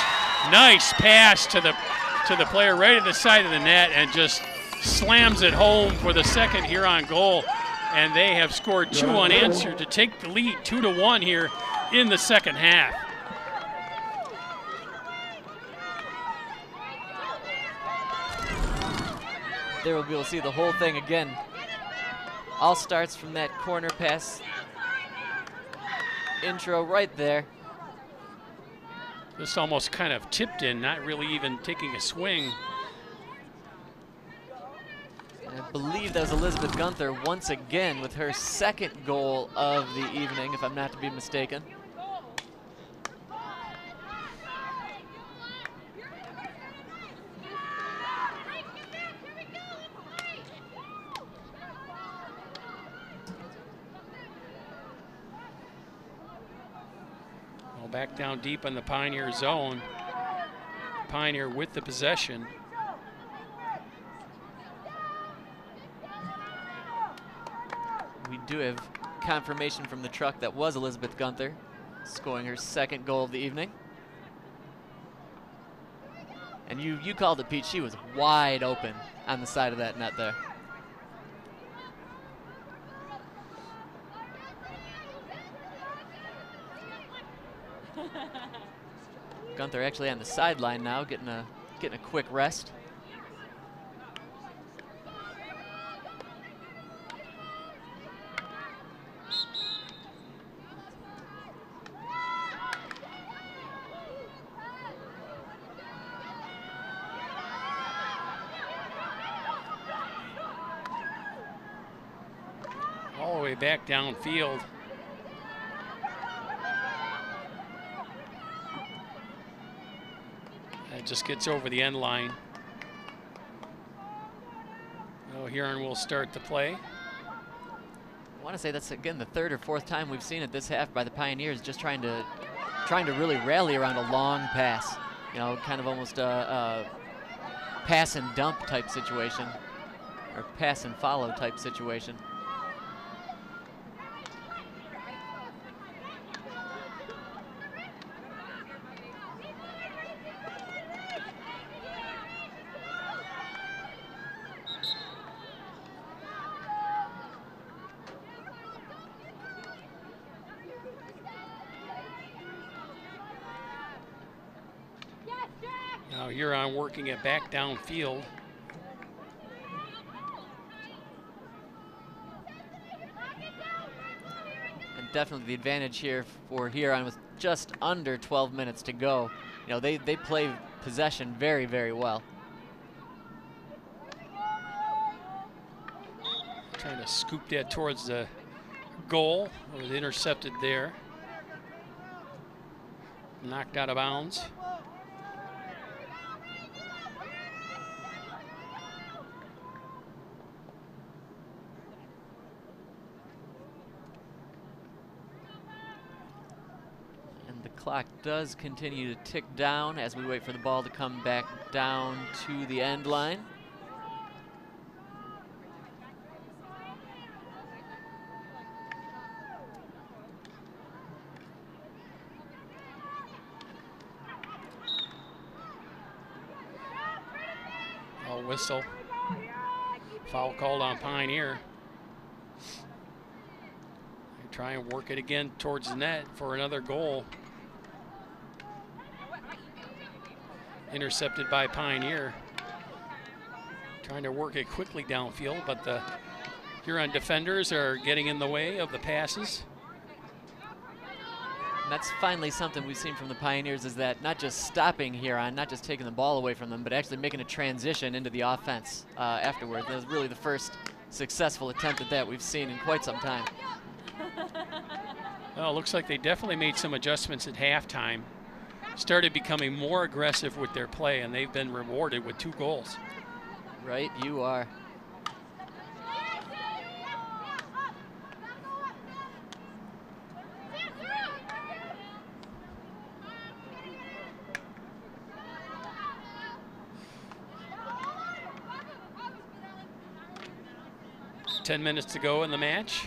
nice pass to the player right at the side of the net, and just slams it home for the second Huron goal. And they have scored 2 unanswered to take the lead 2-1 here in the second half. There we'll be able to see the whole thing again. All starts from that corner pass intro right there. This almost kind of tipped in, not really even taking a swing. And I believe that was Elizabeth Gunther once again with her second goal of the evening, if I'm not to be mistaken. Back down deep in the Pioneer zone. Pioneer with the possession. We do have confirmation from the truck that was Elizabeth Gunther scoring her second goal of the evening. And you called it, Pete. She was wide open on the side of that net there. Gunther actually on the sideline now, getting a quick rest. All the way back downfield. It just gets over the end line. Oh, Huron will start the play. I want to say that's again the third or fourth time we've seen it this half by the Pioneers, just trying to really rally around a long pass. You know, kind of almost a pass and dump type situation, or pass and follow type situation. Now Huron working it back downfield. And definitely the advantage here for Huron with just under 12 minutes to go. You know, they play possession very, very well. Trying to scoop that towards the goal. It was intercepted there. Knocked out of bounds. And the clock does continue to tick down as we wait for the ball to come back down to the end line. Whistle. Foul called on Pioneer. They try and work it again towards the net for another goal. Intercepted by Pioneer. Trying to work it quickly downfield, but the Huron defenders are getting in the way of the passes. And that's finally something we've seen from the Pioneers, is that not just stopping Huron, not just taking the ball away from them, but actually making a transition into the offense afterward. That was really the first successful attempt at that we've seen in quite some time. Well, it looks like they definitely made some adjustments at halftime. Started becoming more aggressive with their play, and they've been rewarded with 2 goals. Right, you are. Ten minutes to go in the match.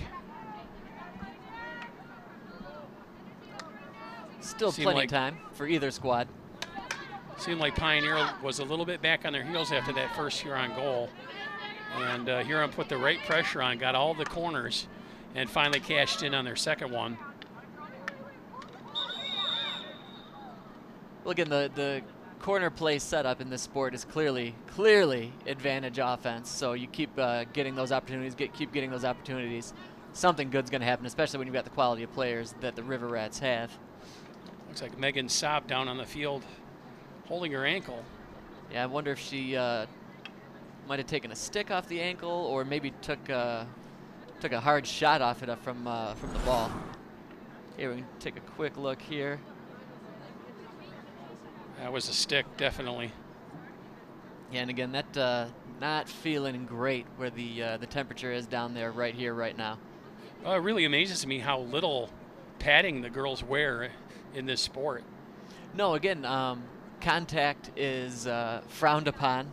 Still plenty of time for either squad. Seemed like Pioneer was a little bit back on their heels after that first Huron goal. And Huron put the right pressure on, got all the corners, and finally cashed in on their second one. Well, again, the corner play setup in this sport is clearly advantage offense. So you keep getting those opportunities, keep getting those opportunities. Something good's going to happen, especially when you've got the quality of players that the River Rats have. Looks like Megan Saab down on the field holding her ankle. Yeah, I wonder if she might have taken a stick off the ankle, or maybe took a hard shot off it from the ball. Here, we can take a quick look here. That was a stick, definitely. Yeah, and again, that not feeling great where the temperature is down there right here, right now. Well, it really amazes me how little padding the girls wear in this sport. No, again, contact is frowned upon,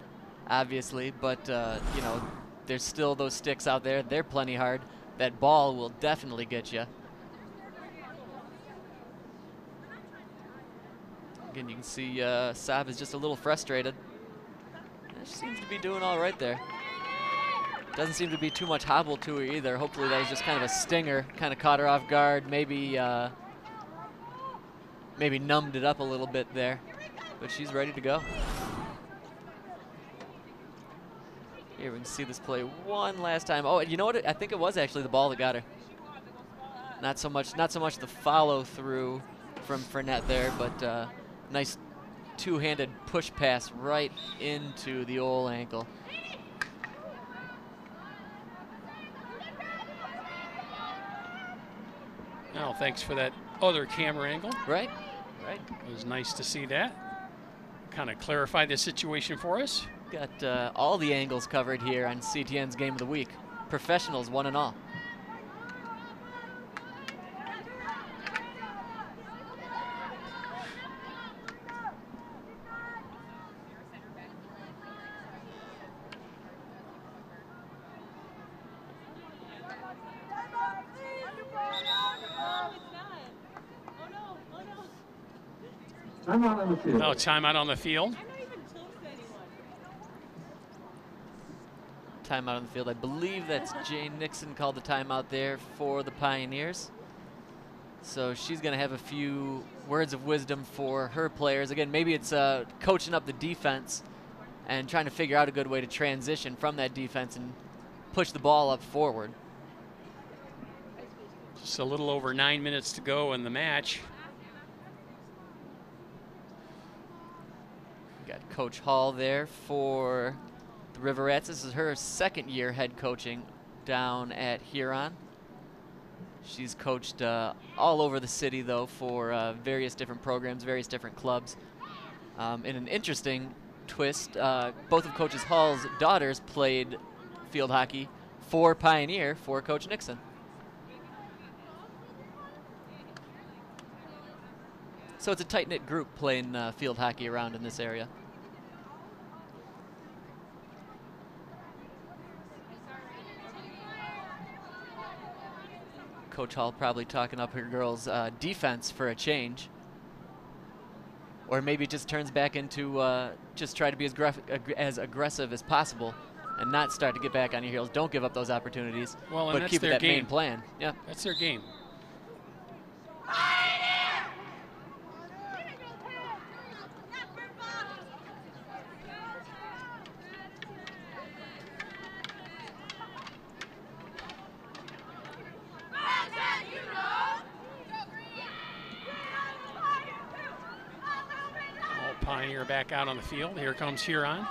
obviously, but you know, there's still those sticks out there. They're plenty hard. That ball will definitely get you. Again, you can see Saab is just a little frustrated. She seems to be doing all right there. Doesn't seem to be too much hobble to her either. Hopefully that was just kind of a stinger, kind of caught her off guard, maybe numbed it up a little bit there. But she's ready to go. Here we can see this play one last time. Oh, you know what? I think it was actually the ball that got her. Not so much the follow through from Fournette there, but nice two-handed push pass right into the old ankle. Well, thanks for that other camera angle. Right, right. It was nice to see that. Kind of clarify the situation for us. Got all the angles covered here on CTN's Game of the Week. Professionals, one and all. Timeout on the field. No, timeout on the field. Timeout on the field. I believe that's Jane Nixon called the timeout there for the Pioneers. So she's going to have a few words of wisdom for her players. Again, maybe it's coaching up the defense and trying to figure out a good way to transition from that defense and push the ball up forward. Just a little over 9 minutes to go in the match. We got Coach Hall there for the Riverettes. This is her second year head coaching down at Huron. She's coached all over the city, though, for various different programs, various different clubs. In an interesting twist, both of Coach Hall's daughters played field hockey for Pioneer for Coach Nixon. So it's a tight-knit group playing field hockey around in this area. Coach Hall probably talking up her girls' defense for a change. Or maybe it just turns back into just try to be as aggressive as possible and not start to get back on your heels. Don't give up those opportunities, well, but keep it that main plan. Yeah, that's their game. Pioneer back out on the field. Here comes Huron.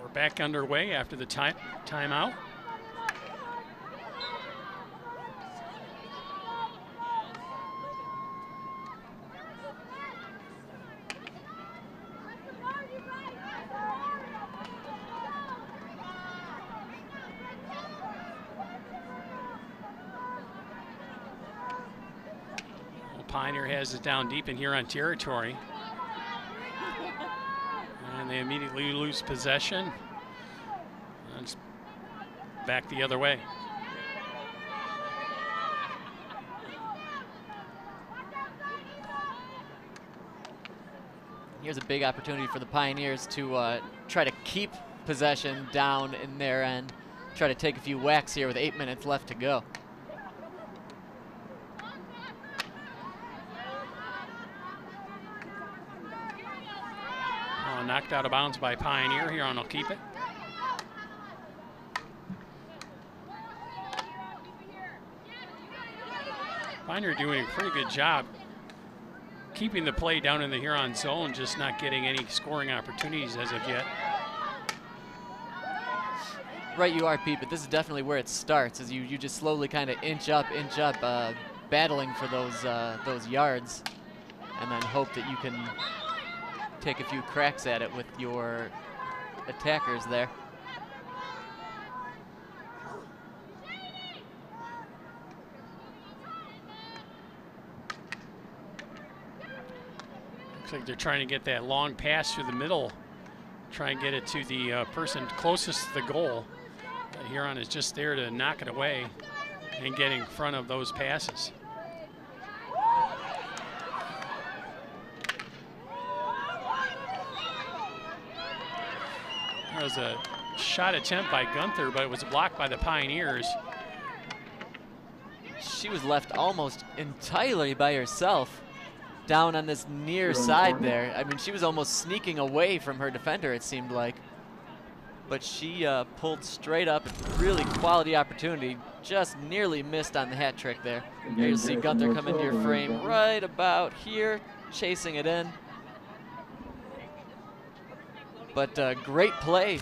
We're back underway after the timeout. Well, Pioneer has it down deep in Huron territory. And they immediately lose possession. And it's back the other way. Here's a big opportunity for the Pioneers to try to keep possession down in their end. Try to take a few whacks here with 8 minutes left to go. Knocked out of bounds by Pioneer. Huron will keep it. Pioneer doing a pretty good job keeping the play down in the Huron zone, just not getting any scoring opportunities as of yet. Right, you are, Pete, but this is definitely where it starts, as you just slowly kind of inch up, battling for those yards, and then hope that you can take a few cracks at it with your attackers there. Looks like they're trying to get that long pass through the middle, try and get it to the person closest to the goal. Huron is just there to knock it away and get in front of those passes. There was a shot attempt by Gunther, but it was blocked by the Pioneers. She was left almost entirely by herself down on this near side there. I mean, she was almost sneaking away from her defender, it seemed like. But she pulled straight up, really quality opportunity, just nearly missed on the hat trick there. Here you'll see Gunther come into your frame right about here, chasing it in. But great play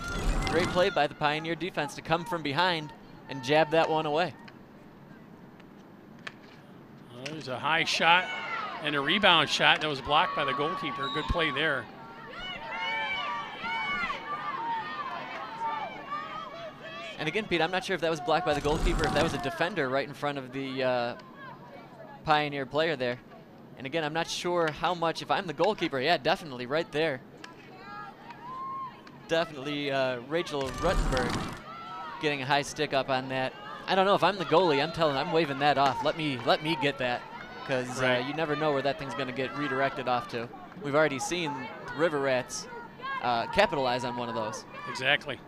by the Pioneer defense to come from behind and jab that one away. Well, there's a high shot and a rebound shot that was blocked by the goalkeeper. Good play there. And again, Pete, I'm not sure if that was blocked by the goalkeeper, if that was a defender right in front of the Pioneer player there. And again, I'm not sure how much, if I'm the goalkeeper, yeah, definitely right there. Definitely Rachel Ruttenberg getting a high stick up on that. I don't know. If I'm the goalie, I'm waving that off. Let me get that, because you never know where that thing's going to get redirected off to. We've already seen the River Rats capitalize on one of those. Exactly.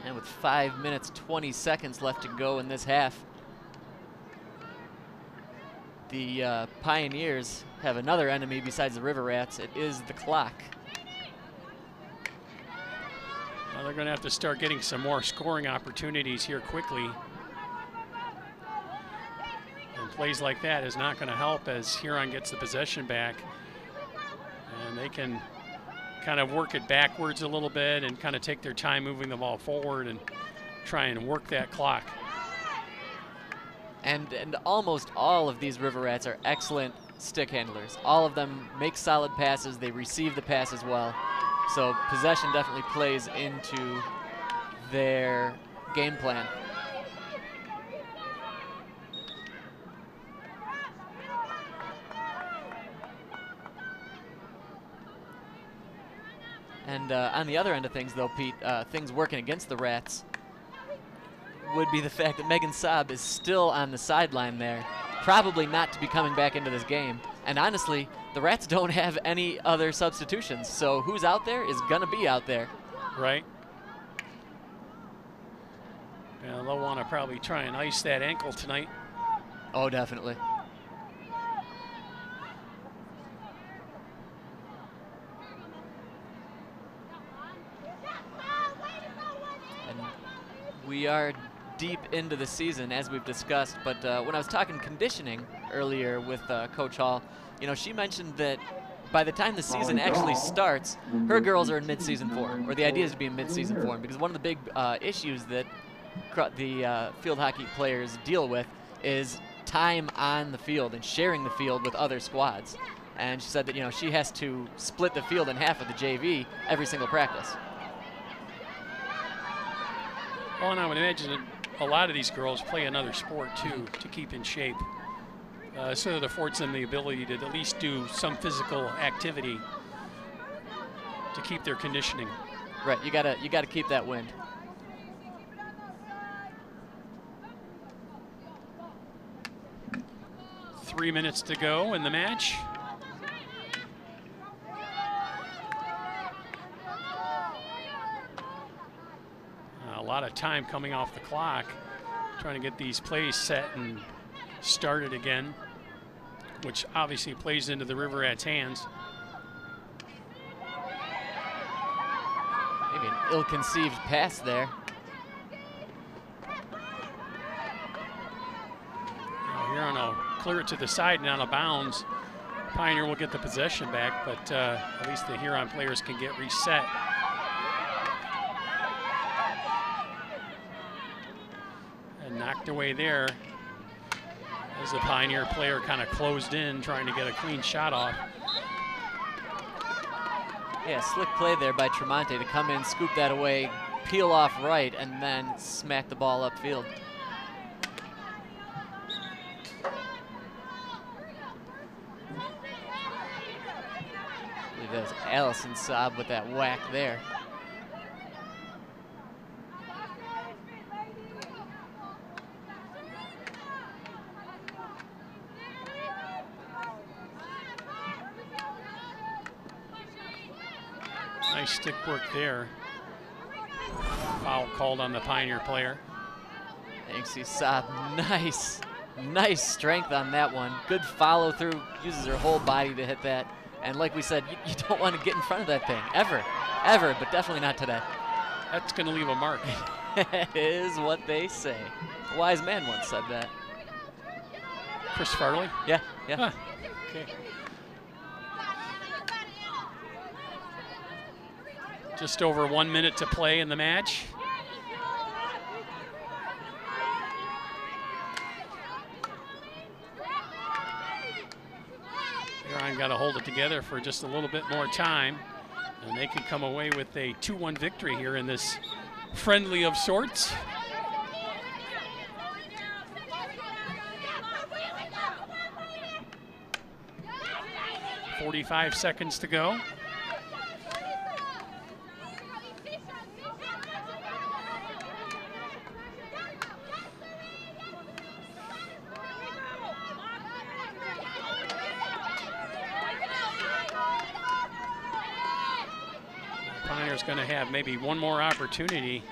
And with 5 minutes, 20 seconds left to go in this half, the Pioneers have another enemy besides the River Rats. It is the clock. Well, they're going to have to start getting some more scoring opportunities here quickly. And plays like that is not going to help as Huron gets the possession back. And they can kind of work it backwards a little bit and kind of take their time moving the ball forward and try and work that clock. And almost all of these River Rats are excellent stick handlers. All of them make solid passes. They receive the pass as well. So possession definitely plays into their game plan. And on the other end of things, though, Pete, things working against the Rats would be the fact that Megan Saab is still on the sideline there, probably not to be coming back into this game. And honestly, the Rats don't have any other substitutions, so who's out there is going to be out there. Right. Yeah, they'll want to probably try and ice that ankle tonight. Oh, definitely. And we are deep into the season, as we've discussed, but when I was talking conditioning earlier with Coach Hall, you know, she mentioned that by the time the season actually starts, her girls are in mid-season form, or the idea is to be in mid-season form, because one of the big issues that the field hockey players deal with is time on the field and sharing the field with other squads. And she said that, you know, she has to split the field in half with the JV every single practice. Well, and I would imagine that a lot of these girls play another sport too to keep in shape. So that affords them the ability to at least do some physical activity to keep their conditioning. Right, you gotta keep that wind. Three minutes to go in the match. A lot of time coming off the clock, trying to get these plays set and started again, which obviously plays into the River Rats' hands. Maybe an ill-conceived pass there. Huron will clear it to the side and out of bounds. Pioneer will get the possession back, but at least the Huron players can get reset. And knocked away there as the Pioneer player kind of closed in, trying to get a clean shot off. Yeah, slick play there by Tremonte to come in, scoop that away, peel off right, and then smack the ball upfield. I believe that was Allison Saab with that whack there. Nice stick work there. Foul called on the Pioneer player. You see Saab, nice strength on that one. Good follow through, uses her whole body to hit that. And like we said, you don't want to get in front of that thing, ever, but definitely not today. That's going to leave a mark. That is what they say. A wise man once said that. Chris Farley? Yeah. Huh. Okay. Just over 1 minute to play in the match. Huron got to hold it together for just a little bit more time, and they can come away with a 2-1 victory here in this friendly of sorts. 45 seconds to go. Pioneer's going to have maybe one more opportunity.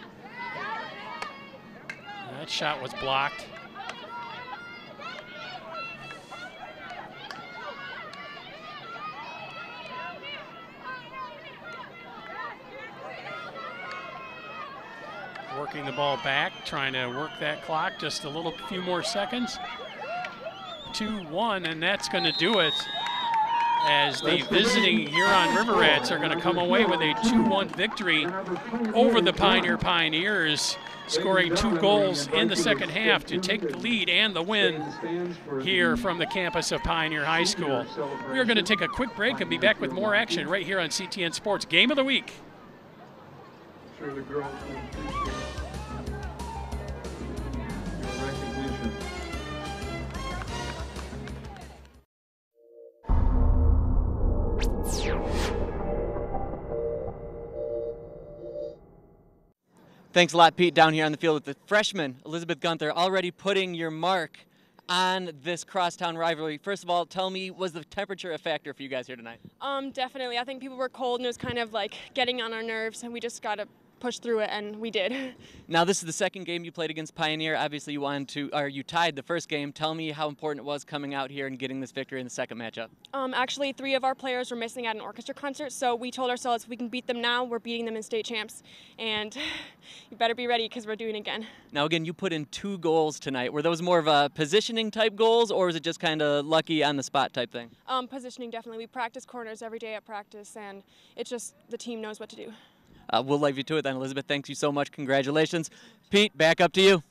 That shot was blocked. Working the ball back, trying to work that clock just a few more seconds. 2-1, and that's going to do it, as the visiting Huron River Rats are going to come away with a 2-1 victory over the Pioneers, scoring 2 goals in the second half to take the lead and the win here from the campus of Pioneer High School. We are going to take a quick break and be back with more action right here on CTN Sports Game of the Week. Sure the girls will appreciate your recognition. Thanks a lot, Pete, down here on the field with the freshman, Elizabeth Gunther, already putting your mark on this crosstown rivalry. First of all, tell me, was the temperature a factor for you guys here tonight? Definitely. I think people were cold and it was kind of like getting on our nerves, and we just got to push through it, and we did. Now, this is the second game you played against Pioneer. Obviously, you tied the first game. Tell me how important it was coming out here and getting this victory in the second matchup. Actually, 3 of our players were missing at an orchestra concert, so we told ourselves if we can beat them now, we're beating them in state champs, and you better be ready because we're doing it again. Now, again, you put in 2 goals tonight. Were those more of a positioning type goals, or was it just kind of lucky on the spot type thing? Positioning, definitely. We practice corners every day at practice, and it's just the team knows what to do. We'll leave you to it then, Elizabeth. Thanks you so much. Congratulations. Pete, back up to you.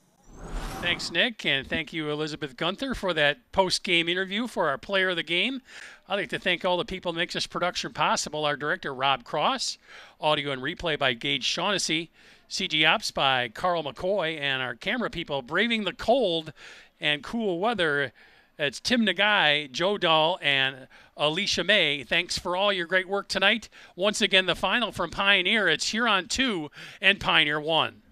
Thanks, Nick, and thank you, Elizabeth Gunther, for that post-game interview for our player of the game. I'd like to thank all the people that make this production possible. Our director, Rob Cross, audio and replay by Gage Shaughnessy, CG Ops by Carl McCoy, and our camera people braving the cold and cool weather. It's Tim Nagai, Joe Dahl, and Alicia May. Thanks for all your great work tonight. Once again, the final from Pioneer, it's Huron 2 and Pioneer 1.